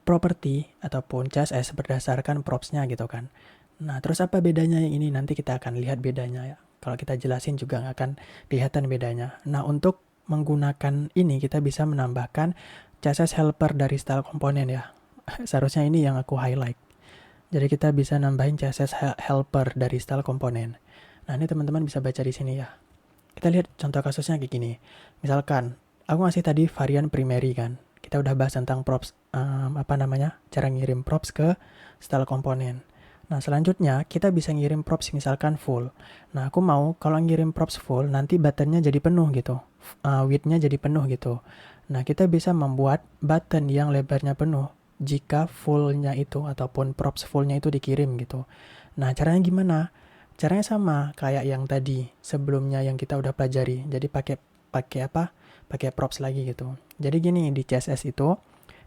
property ataupun CSS berdasarkan propsnya gitu kan. Nah, terus apa bedanya yang ini? Nanti kita akan lihat bedanya ya. Kalau kita jelasin juga nggak akan kelihatan bedanya. Nah, untuk menggunakan ini kita bisa menambahkan CSS helper dari style komponen ya. Seharusnya ini yang aku highlight. Jadi kita bisa nambahin CSS helper dari style komponen. Nah, ini teman-teman bisa baca di sini ya. Kita lihat contoh kasusnya kayak gini. Misalkan, aku ngasih tadi varian primary kan. Kita udah bahas tentang props, cara ngirim props ke style komponen. Nah, selanjutnya kita bisa ngirim props misalkan full. Nah, aku mau kalau ngirim props full, nanti buttonnya jadi penuh gitu. Width-nya jadi penuh gitu. Nah, kita bisa membuat button yang lebarnya penuh jika full-nya itu ataupun props full-nya itu dikirim gitu. Nah, caranya gimana? Caranya sama kayak yang tadi sebelumnya yang kita udah pelajari. Jadi pakai props lagi gitu. Jadi gini, di CSS itu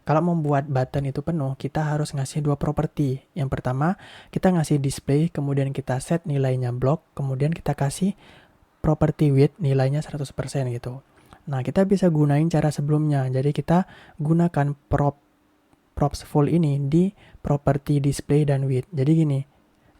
kalau membuat button itu penuh, kita harus ngasih dua properti. Yang pertama, kita ngasih display, kemudian kita set nilainya block, kemudian kita kasih property width nilainya 100% gitu. Nah, kita bisa gunain cara sebelumnya. Jadi kita gunakan props full ini di property display dan width. Jadi gini,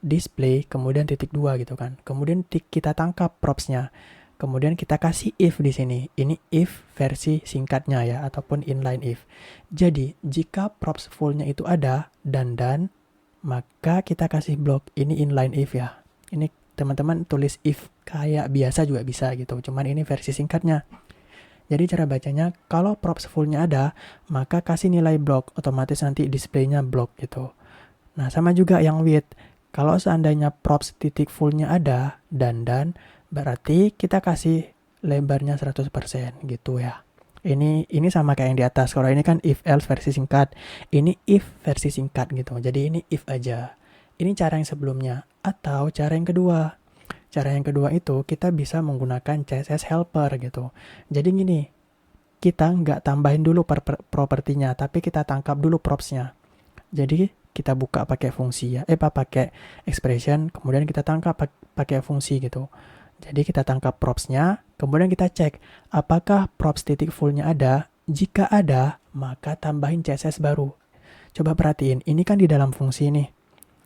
display kemudian titik 2 gitu kan. Kemudian kita tangkap propsnya. Kemudian kita kasih if di sini. Ini if versi singkatnya ya ataupun inline if. Jadi, jika props full-nya itu ada dan maka kita kasih block. Ini inline if ya. Ini teman-teman tulis if kayak biasa juga bisa gitu. Cuman ini versi singkatnya. Jadi cara bacanya, kalau props full-nya ada, maka kasih nilai block, otomatis nanti display-nya block gitu. Nah, sama juga yang width. Kalau seandainya props titik full-nya ada, dan berarti kita kasih lebarnya 100% gitu ya. Ini sama kayak yang di atas. Kalau ini kan if else versi singkat. Ini if versi singkat gitu. Jadi ini if aja. Ini cara yang sebelumnya. Atau cara yang kedua. Cara yang kedua itu kita bisa menggunakan CSS helper gitu. Jadi gini, kita nggak tambahin dulu propertinya, tapi kita tangkap dulu propsnya. Jadi kita buka pakai fungsi ya, pakai expression, kemudian kita tangkap pakai fungsi gitu. Jadi kita tangkap propsnya, kemudian kita cek apakah props titik fullnya ada. Jika ada, maka tambahin CSS baru. Coba perhatiin, ini kan di dalam fungsi nih.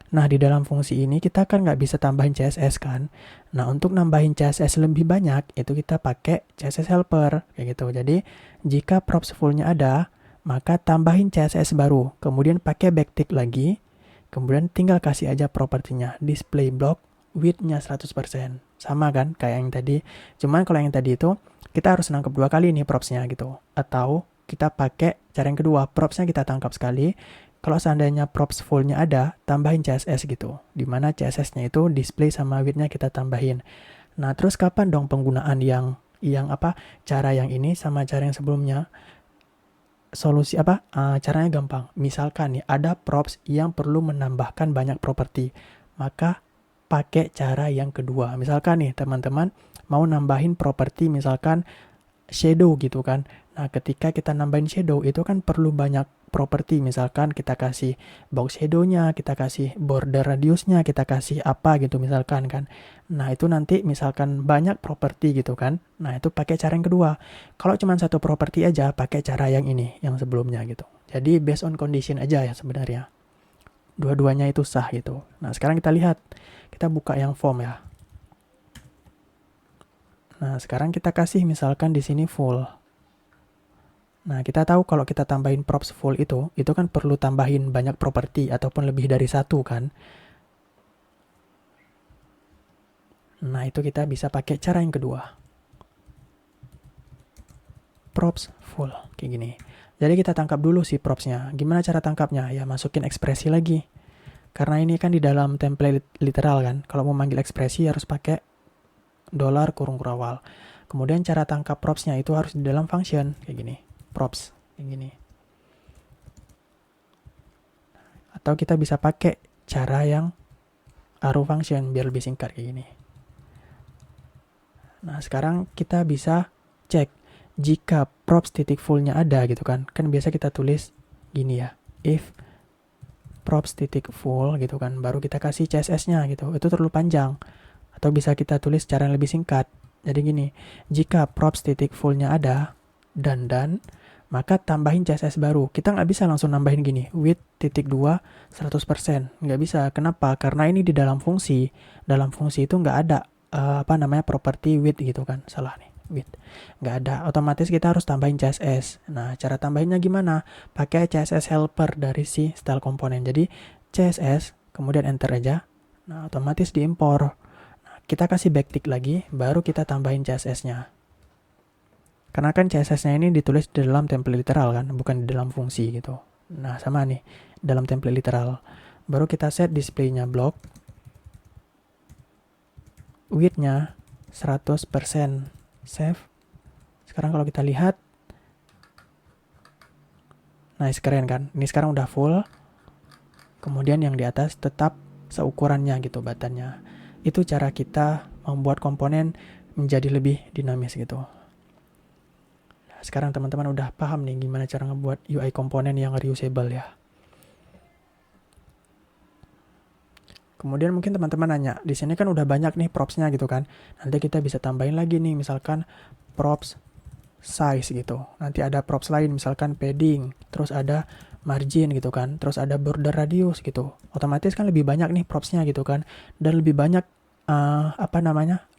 Nah, di dalam fungsi ini kita kan nggak bisa tambahin CSS kan. Nah, untuk nambahin CSS lebih banyak, itu kita pakai CSS helper. Kayak gitu. Jadi, jika props fullnya ada, maka tambahin CSS baru. Kemudian pakai backtick lagi. Kemudian tinggal kasih aja propertinya. Display block, width-nya 100%. Sama kan, kayak yang tadi. Cuman kalau yang tadi itu, kita harus nangkep 2 kali nih propsnya gitu. Atau kita pakai cara yang kedua, propsnya kita tangkap sekali. Kalau seandainya props full-nya ada, tambahin CSS gitu. Dimana CSS-nya itu display sama width-nya kita tambahin. Nah, terus kapan dong penggunaan cara yang ini sama cara yang sebelumnya? Solusi caranya gampang. Misalkan nih, ada props yang perlu menambahkan banyak properti. Maka pakai cara yang kedua. Misalkan nih, teman-teman mau nambahin properti misalkan shadow gitu kan. Nah, ketika kita nambahin shadow itu kan perlu banyak properti, misalkan kita kasih box shadow-nya, kita kasih border radiusnya, kita kasih apa gitu misalkan kan. Nah itu nanti misalkan banyak properti gitu kan, nah itu pakai cara yang kedua. Kalau cuma satu properti aja, pakai cara yang ini, yang sebelumnya gitu. Jadi based on condition aja ya sebenarnya. Dua-duanya itu sah gitu. Nah sekarang kita lihat, kita buka yang form ya. Nah sekarang kita kasih misalkan di sini full. Nah, kita tahu kalau kita tambahin props full itu kan perlu tambahin banyak properti ataupun lebih dari satu kan. Nah, itu kita bisa pakai cara yang kedua. Props full, kayak gini. Jadi kita tangkap dulu si propsnya. Gimana cara tangkapnya? Ya masukin ekspresi lagi. Karena ini kan di dalam template literal kan. Kalau mau manggil ekspresi harus pakai $ kurung kurawal. Kemudian cara tangkap propsnya itu harus di dalam function, kayak gini. Props yang gini. Atau kita bisa pakai cara yang arrow function biar lebih singkat kayak gini. Nah sekarang kita bisa cek jika props titik fullnya ada gitu kan. Kan biasa kita tulis gini ya, if props titik full gitu kan, baru kita kasih CSS-nya gitu. Itu terlalu panjang. Atau bisa kita tulis cara yang lebih singkat. Jadi gini, jika props titik fullnya ada dan maka tambahin CSS baru. Kita nggak bisa langsung nambahin gini, width titik 2 100%. Nggak bisa. Kenapa? Karena ini di dalam fungsi. Dalam fungsi itu nggak ada properti width gitu kan. Salah nih, width. Nggak ada. Otomatis kita harus tambahin CSS. Nah, cara tambahinnya gimana? Pakai CSS helper dari si style komponen. Jadi CSS, kemudian enter aja. Nah, otomatis diimpor. Nah, kita kasih backtick lagi, baru kita tambahin CSS-nya. Karena kan CSS-nya ini ditulis di dalam template literal kan, bukan di dalam fungsi gitu. Nah, sama nih, dalam template literal. Baru kita set display-nya block. Width-nya 100%. Save. Sekarang kalau kita lihat, nice, keren kan? Ini sekarang udah full. Kemudian yang di atas tetap seukurannya gitu batannya. Itu cara kita membuat komponen menjadi lebih dinamis gitu. Sekarang teman-teman udah paham nih gimana cara ngebuat UI komponen yang reusable ya. Kemudian mungkin teman-teman nanya, di sini kan udah banyak nih propsnya gitu kan. Nanti kita bisa tambahin lagi nih, misalkan props size gitu. Nanti ada props lain, misalkan padding, terus ada margin gitu kan, terus ada border radius gitu. Otomatis kan lebih banyak nih propsnya gitu kan, dan lebih banyak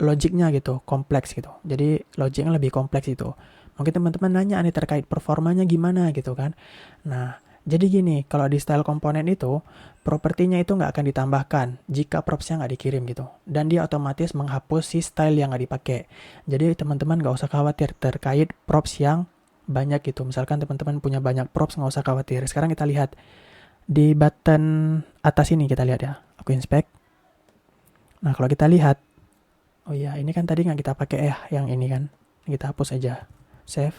logiknya gitu, kompleks gitu. Jadi logiknya lebih kompleks itu. Mungkin teman-teman nanya nih terkait performanya gimana gitu kan. Nah, jadi gini, kalau di style komponen itu, propertinya itu nggak akan ditambahkan jika propsnya nggak dikirim gitu. Dan dia otomatis menghapus si style yang nggak dipakai. Jadi teman-teman nggak usah khawatir terkait props yang banyak gitu. Misalkan teman-teman punya banyak props, nggak usah khawatir. Sekarang kita lihat di button atas ini, kita lihat ya. Aku inspect. Nah, kalau kita lihat, oh iya, ini kan tadi nggak kita pakai ya, yang ini kan. Kita hapus aja. Save.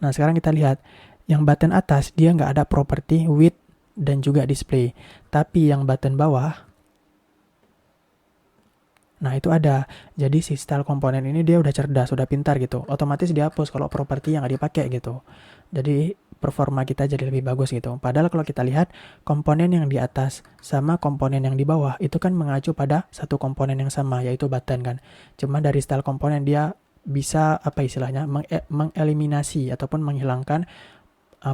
Nah, sekarang kita lihat. Yang button atas, dia nggak ada properti width dan juga display. Tapi yang button bawah, nah itu ada. Jadi si style komponen ini dia udah cerdas, udah pintar gitu. Otomatis dihapus kalau properti yang nggak dipakai gitu. Jadi performa kita jadi lebih bagus gitu. Padahal kalau kita lihat komponen yang di atas sama komponen yang di bawah itu kan mengacu pada satu komponen yang sama, yaitu button kan. Cuma dari style komponen dia bisa mengeliminasi ataupun menghilangkan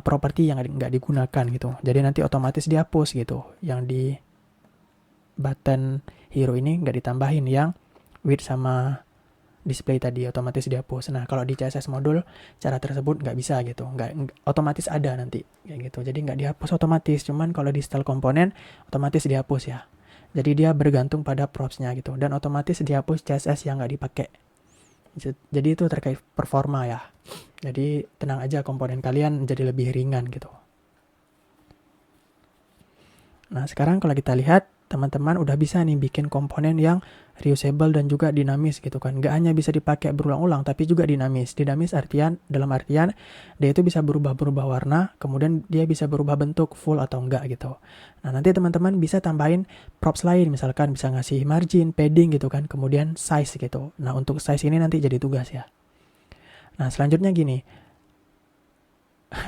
properti yang nggak digunakan gitu. Jadi nanti otomatis dihapus gitu. Yang di button hero ini nggak ditambahin, yang width sama display tadi otomatis dihapus. Nah, kalau di CSS modul cara tersebut nggak bisa gitu, nggak otomatis ada nanti kayak gitu. Jadi nggak dihapus otomatis, cuman kalau di style komponen otomatis dihapus ya. Jadi dia bergantung pada propsnya gitu, dan otomatis dihapus CSS yang nggak dipakai. Jadi itu terkait performa ya. Jadi tenang aja, komponen kalian jadi lebih ringan gitu. Nah, sekarang kalau kita lihat, teman-teman udah bisa nih bikin komponen yang reusable dan juga dinamis gitu kan. Nggak hanya bisa dipakai berulang-ulang, tapi juga dinamis. Dinamis dalam artian dia itu bisa berubah-berubah warna, kemudian dia bisa berubah bentuk full atau enggak gitu. Nah, nanti teman-teman bisa tambahin props lain, misalkan bisa ngasih margin, padding gitu kan, kemudian size gitu. Nah, untuk size ini nanti jadi tugas ya. Nah, selanjutnya gini.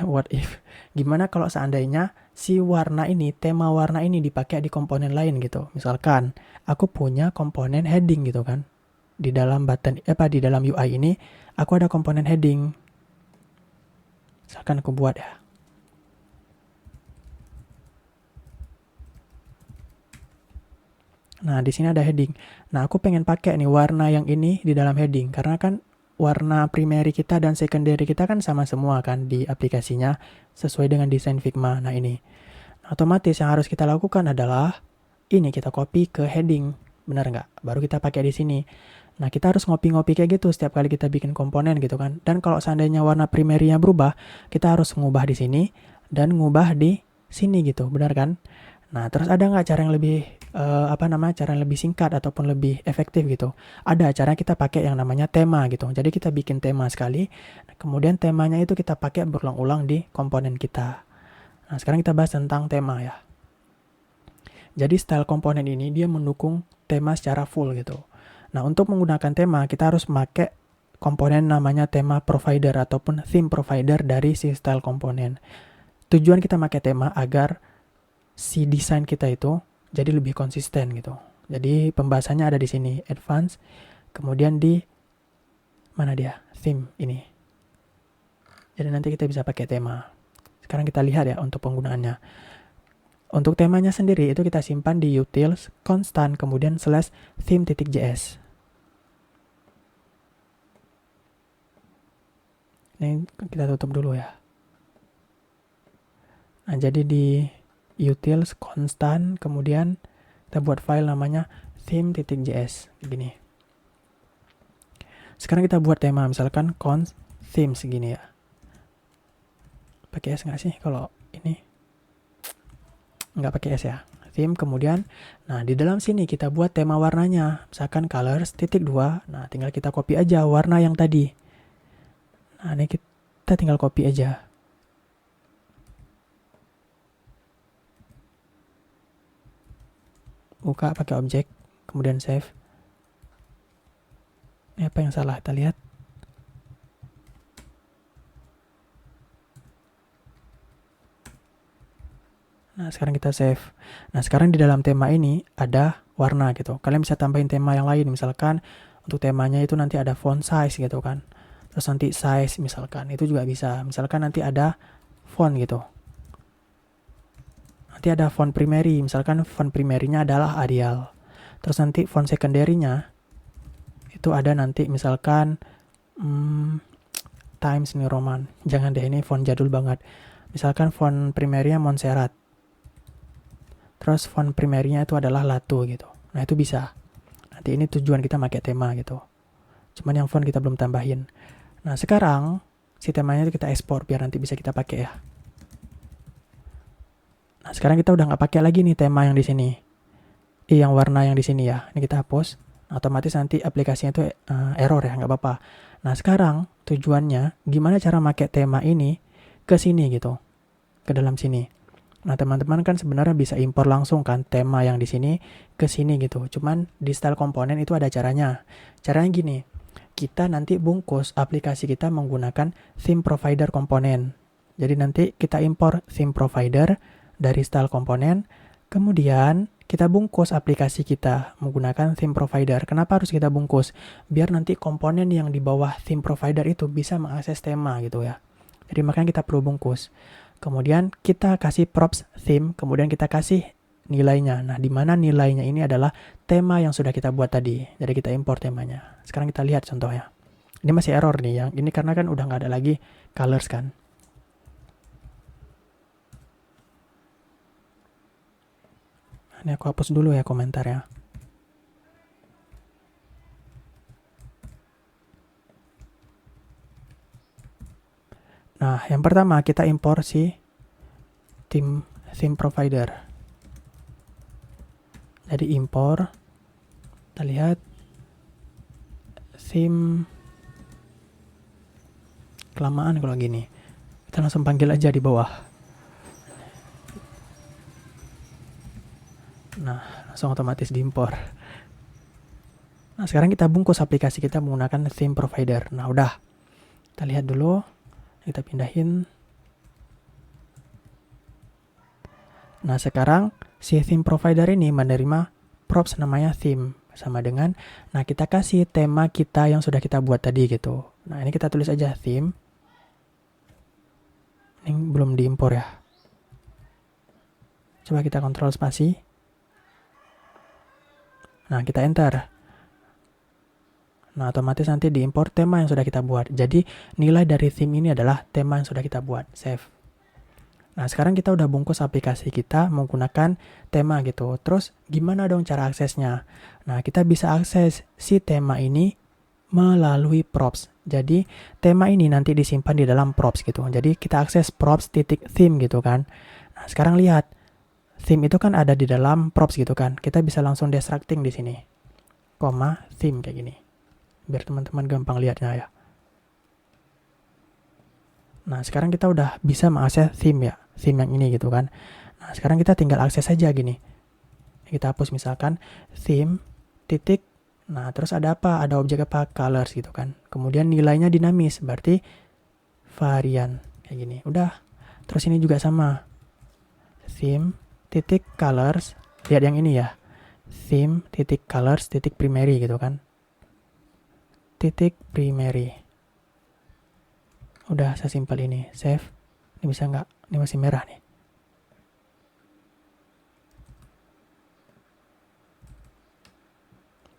What if? Gimana kalau seandainya si warna ini, tema warna ini dipakai di komponen lain gitu. Misalkan aku punya komponen heading gitu kan. Di dalam di dalam UI ini aku ada komponen heading. Misalkan aku buat ya. Nah, di sini ada heading. Nah, aku pengen pakai nih warna yang ini di dalam heading karena kan warna primary kita dan secondary kita kan sama semua kan di aplikasinya sesuai dengan desain Figma. Nah, ini. Nah, otomatis yang harus kita lakukan adalah ini kita copy ke heading. Benar nggak? Baru kita pakai di sini. Nah, kita harus ngopi-ngopi kayak gitu setiap kali kita bikin komponen gitu kan. Dan kalau seandainya warna primernya berubah, kita harus ngubah di sini dan ngubah di sini gitu. Benar kan? Nah, terus ada nggak cara yang lebih cara yang lebih singkat ataupun lebih efektif gitu? Ada cara kita pakai yang namanya tema gitu. Jadi kita bikin tema sekali, kemudian temanya itu kita pakai berulang-ulang di komponen kita. Nah, sekarang kita bahas tentang tema ya. Jadi style komponen ini dia mendukung tema secara full gitu. Nah, untuk menggunakan tema kita harus pakai komponen namanya tema provider ataupun theme provider dari si style komponen. Tujuan kita pakai tema agar si desain kita itu jadi lebih konsisten gitu. Jadi pembahasannya ada di sini, advance, kemudian di mana dia? Theme ini. Jadi nanti kita bisa pakai tema. Sekarang kita lihat ya untuk penggunaannya. Untuk temanya sendiri itu kita simpan di utils constant kemudian /theme.js. Ini kita tutup dulu ya. Nah, jadi di utils constant kemudian kita buat file namanya theme.js begini. Sekarang kita buat tema misalkan const theme segini ya. Pakai S nggak sih kalau ini? Nggak pakai S ya. Theme kemudian, nah di dalam sini kita buat tema warnanya. Misalkan colors.2. Nah, tinggal kita copy aja warna yang tadi. Nah, ini kita tinggal copy aja. Buka pakai objek, kemudian save. Ini apa yang salah? Kita lihat. Nah, sekarang kita save. Nah, sekarang di dalam tema ini ada warna gitu. Kalian bisa tambahin tema yang lain. Misalkan untuk temanya itu nanti ada font size gitu kan. Terus nanti size misalkan. Itu juga bisa. Misalkan nanti ada font gitu. Nanti ada font primary. Misalkan font primary-nya adalah Arial. Terus nanti font secondary-nya itu ada nanti misalkan Times New Roman. Jangan deh, ini font jadul banget. Misalkan font primary-nya Montserrat. Terus font primary-nya itu adalah Lato gitu. Nah, itu bisa. Nanti ini tujuan kita pakai tema gitu. Cuman yang font kita belum tambahin. Nah, sekarang si temanya itu kita ekspor biar nanti bisa kita pakai ya. Nah, sekarang kita udah nggak pakai lagi nih tema yang di sini. Yang warna yang di sini ya. Ini kita hapus. Nah, otomatis nanti aplikasinya itu error ya, nggak apa-apa. Nah, sekarang tujuannya gimana cara pakai tema ini ke sini gitu. Ke dalam sini. Nah, teman-teman kan sebenarnya bisa impor langsung kan tema yang di sini ke sini gitu. Cuman di style komponen itu ada caranya. Caranya gini. Kita nanti bungkus aplikasi kita menggunakan theme provider komponen. Jadi nanti kita impor theme provider dari style komponen, kemudian kita bungkus aplikasi kita menggunakan theme provider. Kenapa harus kita bungkus? Biar nanti komponen yang di bawah theme provider itu bisa mengakses tema gitu ya. Jadi makanya kita perlu bungkus. Kemudian kita kasih props theme, kemudian kita kasih nilainya. Nah, di mana nilainya ini adalah tema yang sudah kita buat tadi. Jadi kita import temanya. Sekarang kita lihat contohnya. Ini masih error nih, yang ini karena kan udah nggak ada lagi colors kan. Ini aku hapus dulu ya komentarnya. Nah, yang pertama kita impor si theme provider. Jadi impor, kita lihat theme, kelamaan kalau gini. Kita langsung panggil aja di bawah. Nah, langsung otomatis diimpor. Nah, sekarang kita bungkus aplikasi kita menggunakan theme provider. Nah, udah. Kita lihat dulu, kita pindahin. Nah, sekarang si theme provider ini menerima props namanya theme. Sama dengan, nah kita kasih tema kita yang sudah kita buat tadi gitu. Nah, ini kita tulis aja theme. Ini belum diimpor ya. Coba kita kontrol spasi. Nah, kita enter. Nah, otomatis nanti diimpor tema yang sudah kita buat. Jadi, nilai dari theme ini adalah tema yang sudah kita buat. Save. Nah, sekarang kita udah bungkus aplikasi kita menggunakan tema gitu. Terus, gimana dong cara aksesnya? Nah, kita bisa akses si tema ini melalui props. Jadi, tema ini nanti disimpan di dalam props gitu. Jadi, kita akses props.theme gitu kan. Nah, sekarang lihat. Theme itu kan ada di dalam props gitu kan. Kita bisa langsung destructing di sini. Koma, theme kayak gini. Biar teman-teman gampang lihatnya ya. Nah, sekarang kita udah bisa mengakses theme ya. Theme yang ini gitu kan. Nah, sekarang kita tinggal akses aja gini. Kita hapus misalkan theme, titik. Nah, terus ada apa? Ada objek apa? Colors gitu kan. Kemudian nilainya dinamis. Berarti varian. Kayak gini. Udah. Terus ini juga sama. Theme, titik colors. Lihat yang ini ya. Theme, titik colors, titik primary gitu kan. Titik primary. Udah sesimpel ini. Save. Ini bisa nggak? Ini masih merah nih.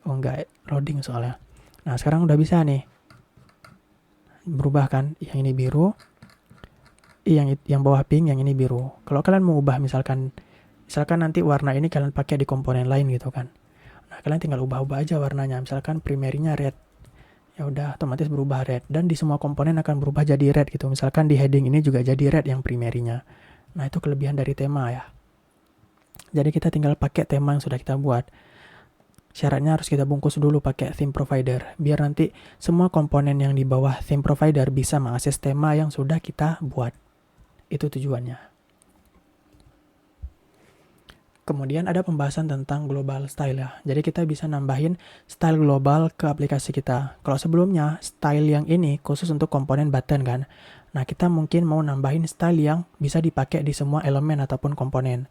Oh enggak, loading soalnya. Nah, sekarang udah bisa nih. Berubah kan? Yang ini biru. Yang bawah pink, yang ini biru. Kalau kalian mau ubah misalkan nanti warna ini kalian pakai di komponen lain gitu kan. Nah, kalian tinggal ubah-ubah aja warnanya. Misalkan primary-nya red. Ya udah otomatis berubah red, dan di semua komponen akan berubah jadi red gitu. Misalkan di heading ini juga jadi red yang primary-nya. Nah, itu kelebihan dari tema ya. Jadi kita tinggal pakai tema yang sudah kita buat. Syaratnya harus kita bungkus dulu pakai theme provider, biar nanti semua komponen yang di bawah theme provider bisa mengakses tema yang sudah kita buat. Itu tujuannya. Kemudian ada pembahasan tentang global style ya. Jadi kita bisa nambahin style global ke aplikasi kita. Kalau sebelumnya style yang ini khusus untuk komponen button kan. Nah, kita mungkin mau nambahin style yang bisa dipakai di semua elemen ataupun komponen.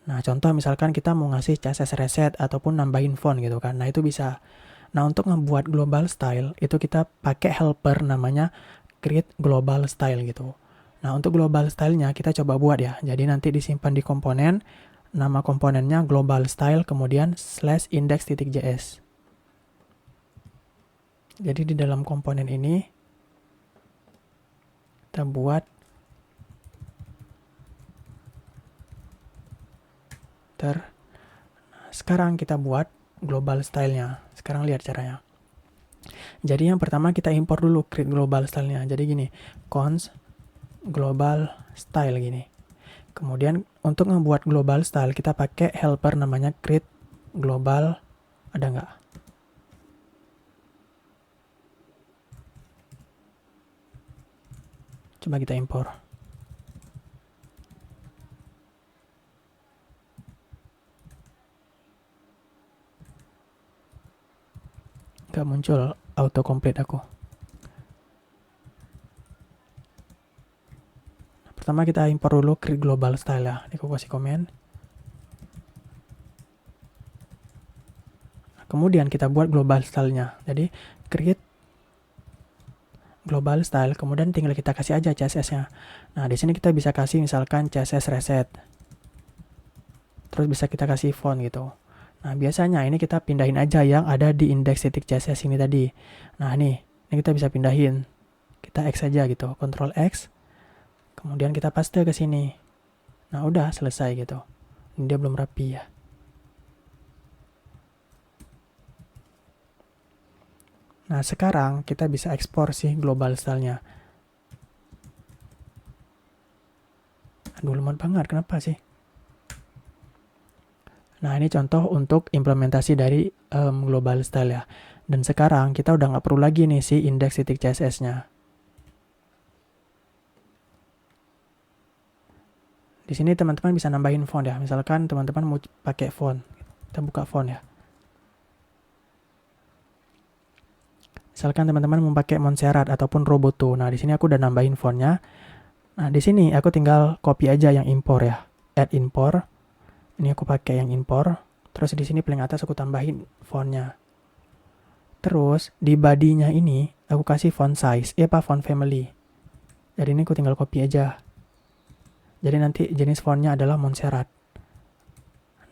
Nah, contoh misalkan kita mau ngasih CSS reset ataupun nambahin font gitu kan. Nah, itu bisa. Nah, untuk membuat global style itu kita pakai helper namanya create global style gitu. Nah, untuk global style-nya kita coba buat ya. Jadi nanti disimpan di komponen. Nama komponennya global style, kemudian /index.js. Jadi di dalam komponen ini kita buat sekarang kita buat global style-nya. Sekarang lihat caranya. Jadi yang pertama kita import dulu create global style-nya. Jadi gini, const global style gini. Kemudian untuk membuat global style kita pakai helper namanya create global. Ada nggak? Coba kita impor. Nggak muncul autocomplete aku. Pertama kita import dulu create global style ya. Ini aku kasih komen. Kemudian kita buat global style-nya. Jadi create global style, kemudian tinggal kita kasih aja CSS-nya. Nah, di sini kita bisa kasih misalkan CSS reset. Terus bisa kita kasih font gitu. Nah, biasanya ini kita pindahin aja yang ada di index.css ini tadi. Nah, ini kita bisa pindahin. Kita X aja gitu, Ctrl X. Kemudian kita paste ke sini. Nah, udah selesai gitu. Ini dia belum rapi ya. Nah, sekarang kita bisa ekspor sih global style-nya. Aduh, lemot banget. Kenapa sih? Nah, ini contoh untuk implementasi dari global style ya. Dan sekarang kita udah nggak perlu lagi nih si index.css-nya. Di sini teman-teman bisa nambahin font ya. Misalkan teman-teman mau pakai font. Kita buka font ya. Misalkan teman-teman mau pakai Montserrat ataupun Roboto. Nah, di sini aku udah nambahin fontnya. Nah, di sini aku tinggal copy aja yang impor ya. Add impor. Ini aku pakai yang impor. Terus di sini paling atas aku tambahin fontnya. Terus di body-nya ini aku kasih font size, font family. Jadi ini aku tinggal copy aja. Jadi nanti jenis fontnya adalah Montserrat.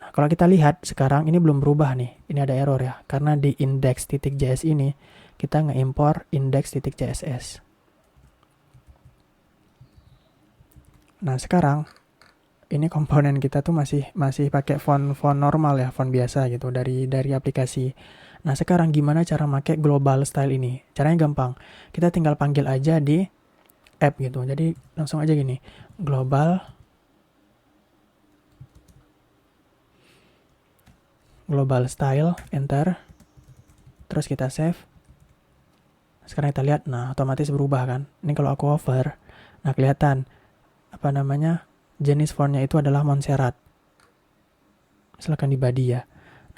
Nah, kalau kita lihat sekarang ini belum berubah nih. Ini ada error ya. Karena di index.js ini kita nge-impor index.css. Nah, sekarang ini komponen kita tuh masih pakai font normal ya, font biasa gitu dari aplikasi. Nah, sekarang gimana cara pakai global style ini? Caranya gampang. Kita tinggal panggil aja di app gitu. Jadi langsung aja gini. Global style, enter. Terus kita save. Sekarang kita lihat, nah otomatis berubah kan. Ini kalau aku hover, nah kelihatan jenis fontnya itu adalah Montserrat. Misalkan di body ya.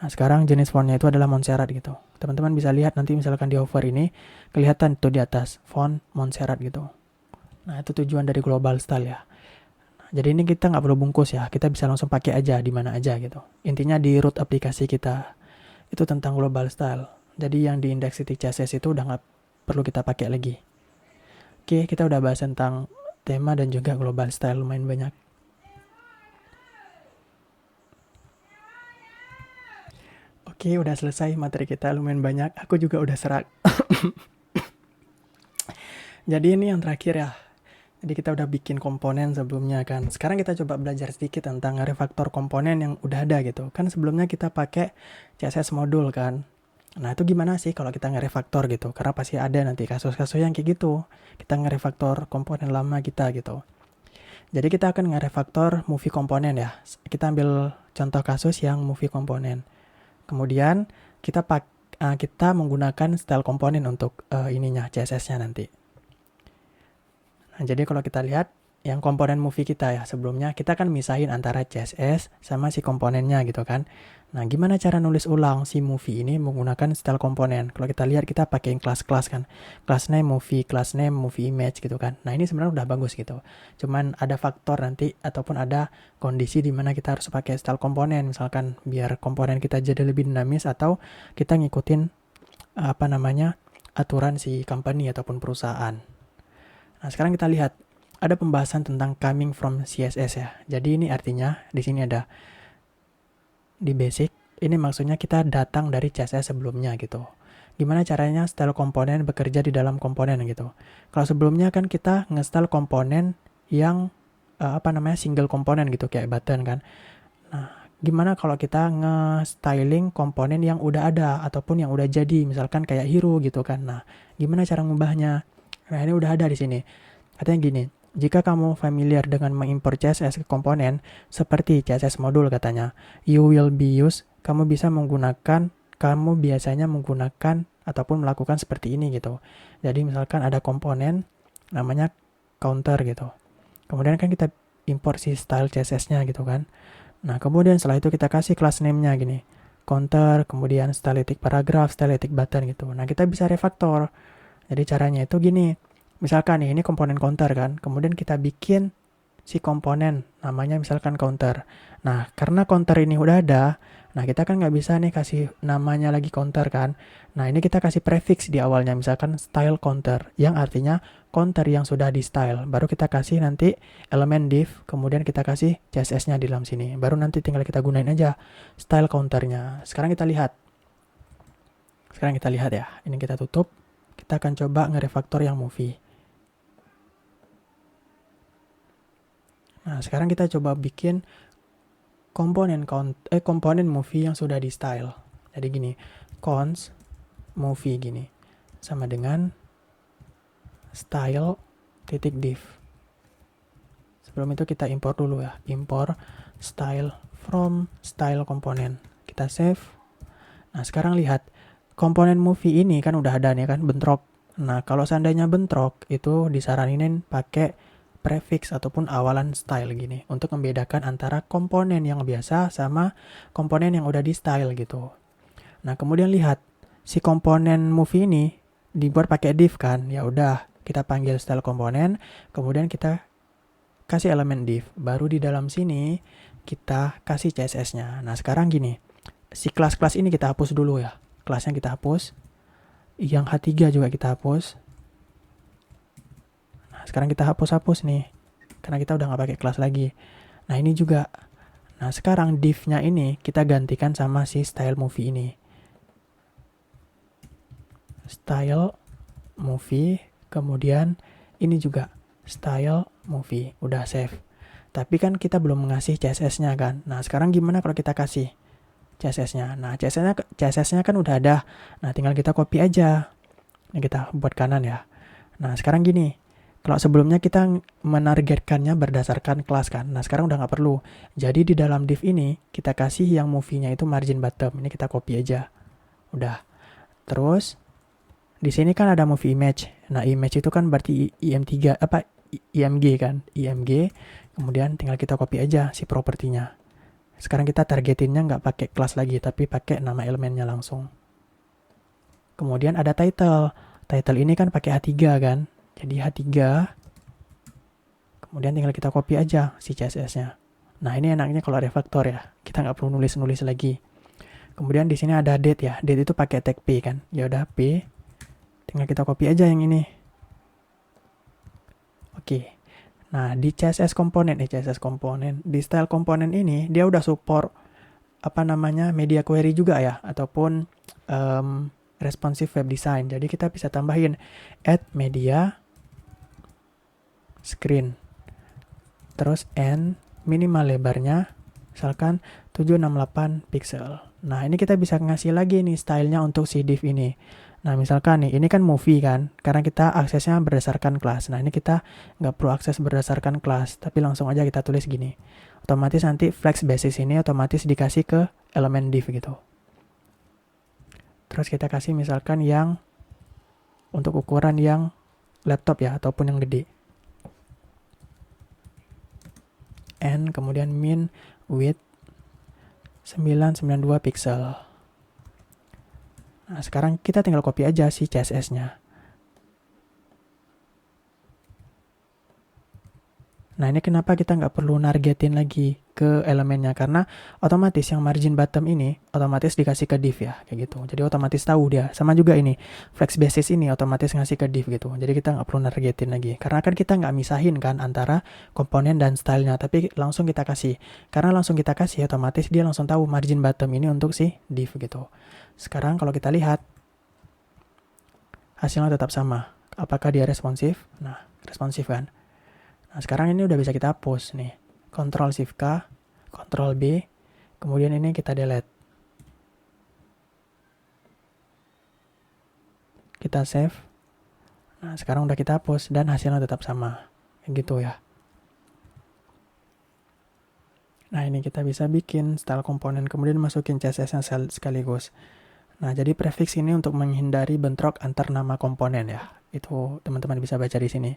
Nah sekarang jenis fontnya itu adalah Montserrat gitu. Teman-teman bisa lihat nanti misalkan di hover ini, kelihatan tuh di atas, font Montserrat gitu. Nah itu tujuan dari global style ya. Nah, jadi ini kita nggak perlu bungkus ya, kita bisa langsung pakai aja di mana aja gitu. Intinya di root aplikasi kita, itu tentang global style. Jadi yang di index.css itu udah nggak perlu kita pakai lagi. Oke, kita udah bahas tentang tema dan juga global style lumayan banyak. Oke, udah selesai materi kita lumayan banyak. Aku juga udah serak. Jadi ini yang terakhir ya. Jadi kita udah bikin komponen sebelumnya kan. Sekarang kita coba belajar sedikit tentang refaktor komponen yang udah ada gitu. Kan sebelumnya kita pakai CSS modul kan. Nah itu gimana sih kalau kita nge-refaktor gitu? Karena pasti ada nanti kasus-kasus yang kayak gitu. Kita nge-refaktor komponen lama kita gitu. Jadi kita akan nge-refaktor movie komponen ya. Kita ambil contoh kasus yang movie komponen. Kemudian kita menggunakan style komponen untuk ininya CSS-nya nanti. Nah jadi kalau kita lihat yang komponen movie kita ya sebelumnya kita kan misahin antara CSS sama si komponennya gitu kan. Nah gimana cara nulis ulang si movie ini menggunakan style komponen? Kalau kita lihat kita pakai kelas-kelas kan, class name movie image gitu kan. Nah ini sebenarnya udah bagus gitu. Cuman ada faktor nanti ataupun ada kondisi di mana kita harus pakai style komponen, misalkan biar komponen kita jadi lebih dinamis atau kita ngikutin aturan si company ataupun perusahaan. Nah sekarang kita lihat ada pembahasan tentang coming from CSS ya. Jadi ini artinya di sini ada di basic, ini maksudnya kita datang dari CSS sebelumnya gitu. Gimana caranya style komponen bekerja di dalam komponen gitu. Kalau sebelumnya kan kita nge-style komponen yang single komponen gitu kayak button kan. Nah, gimana kalau kita nge-styling komponen yang udah ada ataupun yang udah jadi, misalkan kayak hero gitu kan. Nah, gimana cara ngubahnya? Nah, ini udah ada di sini. Katanya gini, jika kamu familiar dengan mengimpor CSS ke komponen, seperti CSS modul katanya, kamu biasanya menggunakan ataupun melakukan seperti ini gitu. Jadi misalkan ada komponen namanya counter gitu. Kemudian kan kita import si style CSS-nya gitu kan. Nah kemudian setelah itu kita kasih class name-nya gini. Counter, kemudian stylistic paragraph, stylistic button gitu. Nah kita bisa refaktor. Jadi caranya itu gini. Misalkan nih, ini komponen counter kan, kemudian kita bikin si komponen, namanya misalkan counter. Nah, karena counter ini udah ada, nah kita kan nggak bisa nih kasih namanya lagi counter kan. Nah, ini kita kasih prefix di awalnya, misalkan style counter, yang artinya counter yang sudah di style. Baru kita kasih nanti elemen div, kemudian kita kasih CSS-nya di dalam sini. Baru nanti tinggal kita gunain aja style counternya. Sekarang kita lihat ya, ini kita tutup. Kita akan coba nge-refaktor yang movie. Nah, sekarang kita coba bikin komponen movie yang sudah di style. Jadi gini, cons movie gini sama dengan style .div. Sebelum itu kita import dulu ya, import style from style komponen. Kita save. Nah, sekarang lihat komponen movie ini kan udah ada nih kan bentrok. Nah, kalau seandainya bentrok itu disaranin pakai prefix ataupun awalan style gini untuk membedakan antara komponen yang biasa sama komponen yang udah di style gitu. Nah kemudian lihat si komponen movie ini dibuat pakai div kan. Ya udah, kita panggil style komponen, kemudian kita kasih elemen div. Baru di dalam sini kita kasih CSS-nya. Nah, sekarang gini. Si kelas-kelas ini kita hapus dulu ya. Kelasnya kita hapus. Yang H3 juga kita hapus. Nah, sekarang kita hapus-hapus nih. Karena kita udah nggak pakai kelas lagi. Nah, ini juga. Nah, sekarang div-nya ini kita gantikan sama si style movie ini. Style movie, kemudian ini juga style movie, udah save. Tapi kan kita belum ngasih CSS-nya kan. Nah, sekarang gimana kalau kita kasih CSS-nya? Nah, CSS-nya kan udah ada. Nah, tinggal kita copy aja. Ini kita buat kanan ya. Nah, sekarang gini. Kalau sebelumnya kita menargetkannya berdasarkan kelas kan. Nah, sekarang udah nggak perlu. Jadi di dalam div ini kita kasih yang movie-nya itu margin bottom. Ini kita copy aja. Udah. Terus di sini kan ada movie image. Nah, image itu kan berarti IM3 IMG kan. IMG. Kemudian tinggal kita copy aja si propertinya. Sekarang kita targetinnya nggak pakai kelas lagi, tapi pakai nama elemennya langsung. Kemudian ada title. Title ini kan pakai H3 kan. Jadi H3. Kemudian tinggal kita copy aja si CSS-nya. Nah, ini enaknya kalau refaktor ya. Kita nggak perlu nulis-nulis lagi. Kemudian di sini ada date ya. Date itu pakai tag P kan. Ya udah P. Tinggal kita copy aja yang ini. Oke. Nah, di CSS komponen, di style komponen ini dia udah support media query juga ya, ataupun responsive web design. Jadi kita bisa tambahin add media screen. Terus and minimal lebarnya misalkan 768 pixel. Nah, ini kita bisa ngasih lagi nih stylenya untuk si div ini. Nah, misalkan nih, ini kan movie kan, karena kita aksesnya berdasarkan kelas. Nah, ini kita nggak perlu akses berdasarkan kelas, tapi langsung aja kita tulis gini. Otomatis nanti flex basis ini otomatis dikasih ke elemen div gitu. Terus kita kasih misalkan yang untuk ukuran yang laptop ya, ataupun yang gede. And kemudian min width 992 pixel. Nah, sekarang kita tinggal copy aja si CSS-nya. Nah, ini kenapa kita nggak perlu nargetin lagi ke elemennya, karena otomatis yang margin bottom ini otomatis dikasih ke div ya, kayak gitu. Jadi otomatis tahu dia. Sama juga ini, flex basis ini otomatis ngasih ke div gitu. Jadi kita nggak perlu nargetin lagi. Karena kan kita nggak misahin kan antara komponen dan stylenya, tapi langsung kita kasih. Karena langsung kita kasih, otomatis dia langsung tahu margin bottom ini untuk si div gitu. Sekarang kalau kita lihat, hasilnya tetap sama. Apakah dia responsif? Nah, responsif kan. Nah, sekarang ini udah bisa kita hapus nih. Ctrl Shift K, Ctrl B, kemudian ini kita delete. Kita save. Nah, sekarang udah kita hapus dan hasilnya tetap sama. Kayak gitu ya. Nah, ini kita bisa bikin style komponen, kemudian masukin CSS-nya sekaligus. Nah, jadi prefix ini untuk menghindari bentrok antar nama komponen ya. Itu teman-teman bisa baca di sini.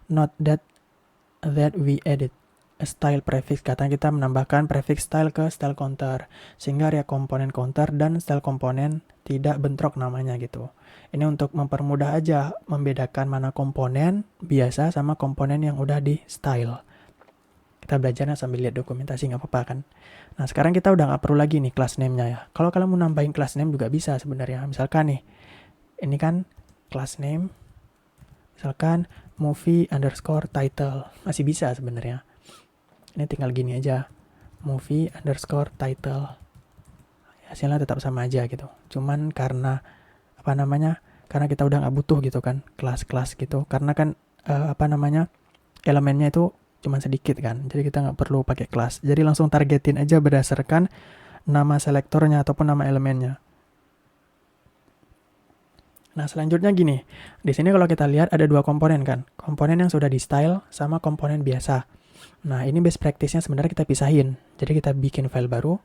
Note that we edit a style prefix, katanya kita menambahkan prefix style ke style counter sehingga area komponen counter dan style komponen tidak bentrok namanya gitu. Ini untuk mempermudah aja membedakan mana komponen biasa sama komponen yang udah di style. Kita belajarnya sambil lihat dokumentasi, nggak apa-apa kan. Nah, sekarang kita udah nggak perlu lagi nih class name-nya ya. Kalau kalian mau nambahin class name juga bisa sebenarnya. Misalkan nih, ini kan class name, misalkan movie underscore title, masih bisa sebenarnya. Ini tinggal gini aja, movie underscore title. Hasilnya tetap sama aja gitu. Cuman karena karena kita udah nggak butuh gitu kan kelas-kelas gitu. Karena kan elemennya itu cuma sedikit kan. Jadi kita nggak perlu pakai kelas. Jadi langsung targetin aja berdasarkan nama selektornya ataupun nama elemennya. Nah, selanjutnya gini. Di sini kalau kita lihat ada dua komponen kan. Komponen yang sudah di style sama komponen biasa. Nah, ini best practice-nya sebenarnya kita pisahin. Jadi kita bikin file baru.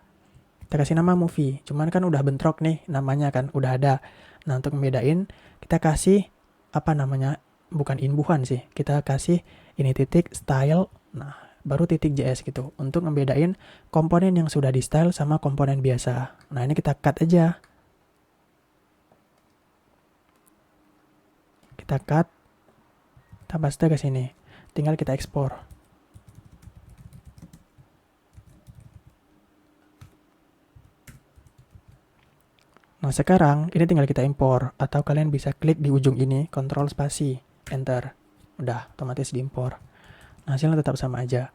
Kita kasih nama movie. Cuman kan udah bentrok nih namanya kan. Udah ada. Nah, untuk membedain, kita kasih bukan imbuhan sih. Kita kasih ini titik style. Nah, baru titik JS gitu. Untuk membedain komponen yang sudah di style sama komponen biasa. Nah, ini kita cut aja. Kita cut, kita paste ke sini. Tinggal kita ekspor. Nah sekarang ini tinggal kita impor, atau kalian bisa klik di ujung ini, Ctrl spasi, Enter. Udah otomatis diimpor. Nah hasilnya tetap sama aja.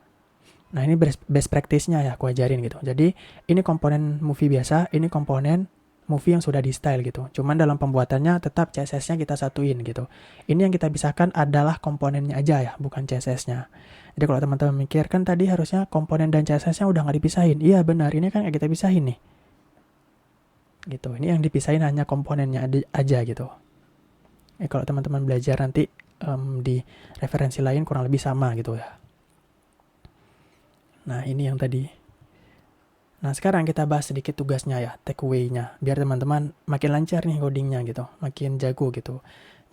Nah ini best practice-nya ya aku ajarin gitu. Jadi ini komponen movie biasa, ini komponen movie yang sudah di style gitu. Cuman dalam pembuatannya tetap CSS-nya kita satuin gitu. Ini yang kita pisahkan adalah komponennya aja ya, bukan CSS-nya. Jadi kalau teman-teman mikir, kan tadi harusnya komponen dan CSS-nya udah nggak dipisahin. Iya benar, ini kan kita pisahin nih. Gitu. Ini yang dipisahin hanya komponennya aja gitu. Kalau teman-teman belajar nanti di referensi lain kurang lebih sama gitu ya. Nah ini yang tadi. Nah sekarang kita bahas sedikit tugasnya ya, takeaway-nya. Biar teman-teman makin lancar nih codingnya gitu, makin jago gitu.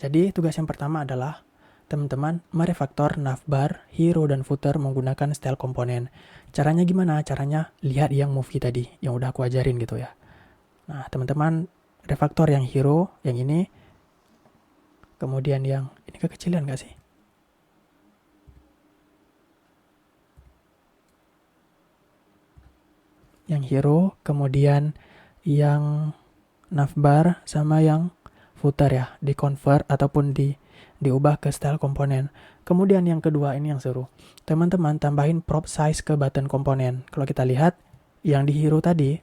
Jadi tugas yang pertama adalah teman-teman merefaktor navbar, hero, dan footer menggunakan style komponen. Caranya gimana? Caranya lihat yang movie tadi, yang udah aku ajarin gitu ya. Nah teman-teman refaktor yang hero, yang ini. Kemudian yang, ini kekecilan gak sih? Yang hero, kemudian yang navbar sama yang footer ya, di convert ataupun diubah ke style komponen. Kemudian yang kedua ini yang seru. Teman-teman tambahin prop size ke button komponen. Kalau kita lihat yang di hero tadi,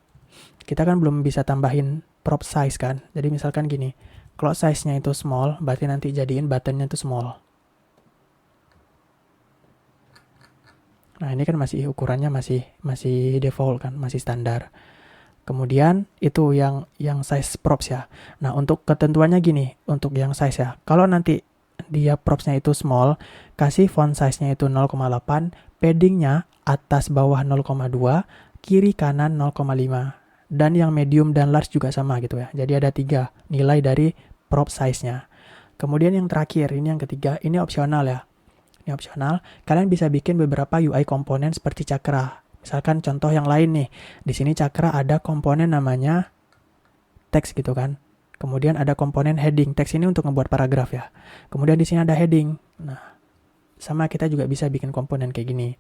kita kan belum bisa tambahin prop size kan. Jadi misalkan gini, kalau size-nya itu small, berarti nanti jadiin buttonnya itu small. Nah ini kan masih ukurannya masih default kan, masih standar. Kemudian itu yang size props ya. Nah untuk ketentuannya gini, untuk yang size ya. Kalau nanti dia propsnya itu small, kasih font size-nya itu 0,8, paddingnya atas bawah 0,2, kiri kanan 0,5. Dan yang medium dan large juga sama gitu ya. Jadi ada 3 nilai dari prop size-nya. Kemudian yang terakhir, ini yang ketiga, ini opsional ya. Ini opsional, kalian bisa bikin beberapa UI komponen seperti Cakra. Misalkan contoh yang lain nih, di sini Cakra ada komponen namanya teks gitu kan. Kemudian ada komponen heading, teks ini untuk membuat paragraf ya. Kemudian di sini ada heading. Nah, sama kita juga bisa bikin komponen kayak gini.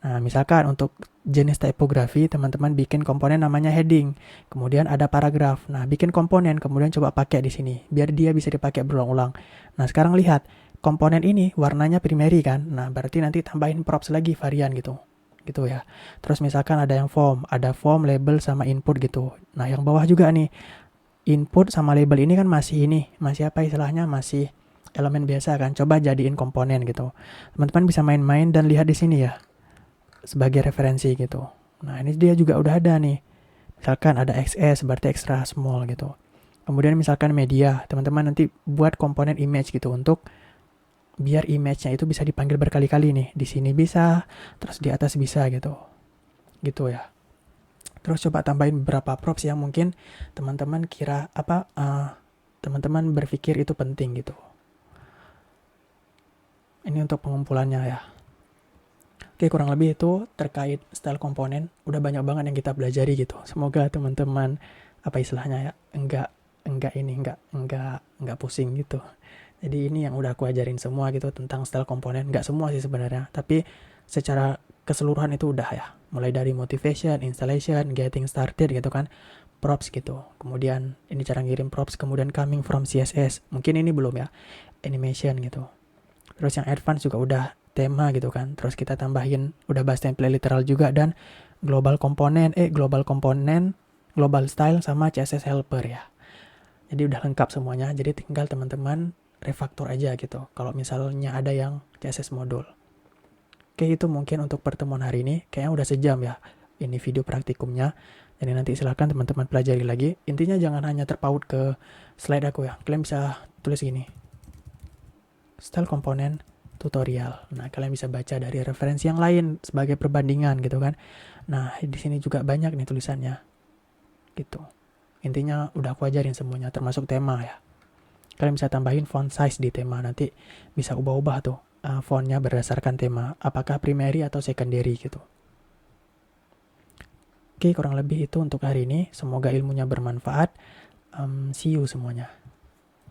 Nah, misalkan untuk jenis tipografi, teman-teman bikin komponen namanya heading. Kemudian ada paragraf. Nah, bikin komponen, kemudian coba pakai di sini, biar dia bisa dipakai berulang-ulang. Nah, sekarang lihat, komponen ini warnanya primary kan. Nah, berarti nanti tambahin props lagi varian gitu. Gitu ya. Terus misalkan ada yang form, ada form, label sama input gitu. Nah, yang bawah juga nih. Input sama label ini kan masih apa istilahnya? Masih elemen biasa kan. Coba jadiin komponen gitu. Teman-teman bisa main-main dan lihat di sini ya. Sebagai referensi gitu. Nah, ini dia juga udah ada nih. Misalkan ada XS berarti extra small gitu. Kemudian misalkan media, teman-teman nanti buat komponen image gitu untuk biar image-nya itu bisa dipanggil berkali-kali nih. Di sini bisa, terus di atas bisa gitu. Gitu ya. Terus coba tambahin beberapa props yang mungkin teman-teman kira teman-teman berpikir itu penting gitu. Ini untuk pengumpulannya ya. Oke, kurang lebih itu terkait style komponen. Udah banyak banget yang kita pelajari gitu. Semoga teman-teman apa istilahnya ya, enggak pusing gitu. Jadi ini yang udah aku ajarin semua gitu tentang style komponen. Nggak semua sih sebenarnya, tapi secara keseluruhan itu udah ya. Mulai dari motivation, installation, getting started gitu kan, props gitu. Kemudian ini cara ngirim props, kemudian coming from CSS. Mungkin ini belum ya, animation gitu. Terus yang advance juga udah tema gitu kan. Terus kita tambahin, udah bahas template literal juga dan global komponen, global style sama CSS helper ya. Jadi udah lengkap semuanya. Jadi tinggal teman-teman refaktor aja gitu. Kalau misalnya ada yang CSS modul. Oke, itu mungkin untuk pertemuan hari ini. Kayaknya udah sejam ya. Ini video praktikumnya. Jadi nanti silahkan teman-teman pelajari lagi. Intinya jangan hanya terpaut ke slide aku ya. Kalian bisa tulis gini. Style komponen tutorial. Nah, kalian bisa baca dari referensi yang lain sebagai perbandingan gitu kan. Nah, di sini juga banyak nih tulisannya. Gitu. Intinya udah aku ajarin semuanya termasuk tema ya. Kalian bisa tambahin font size di tema, nanti bisa ubah-ubah tuh fontnya berdasarkan tema, apakah primary atau secondary gitu. Oke, kurang lebih itu untuk hari ini. Semoga ilmunya bermanfaat. See you semuanya.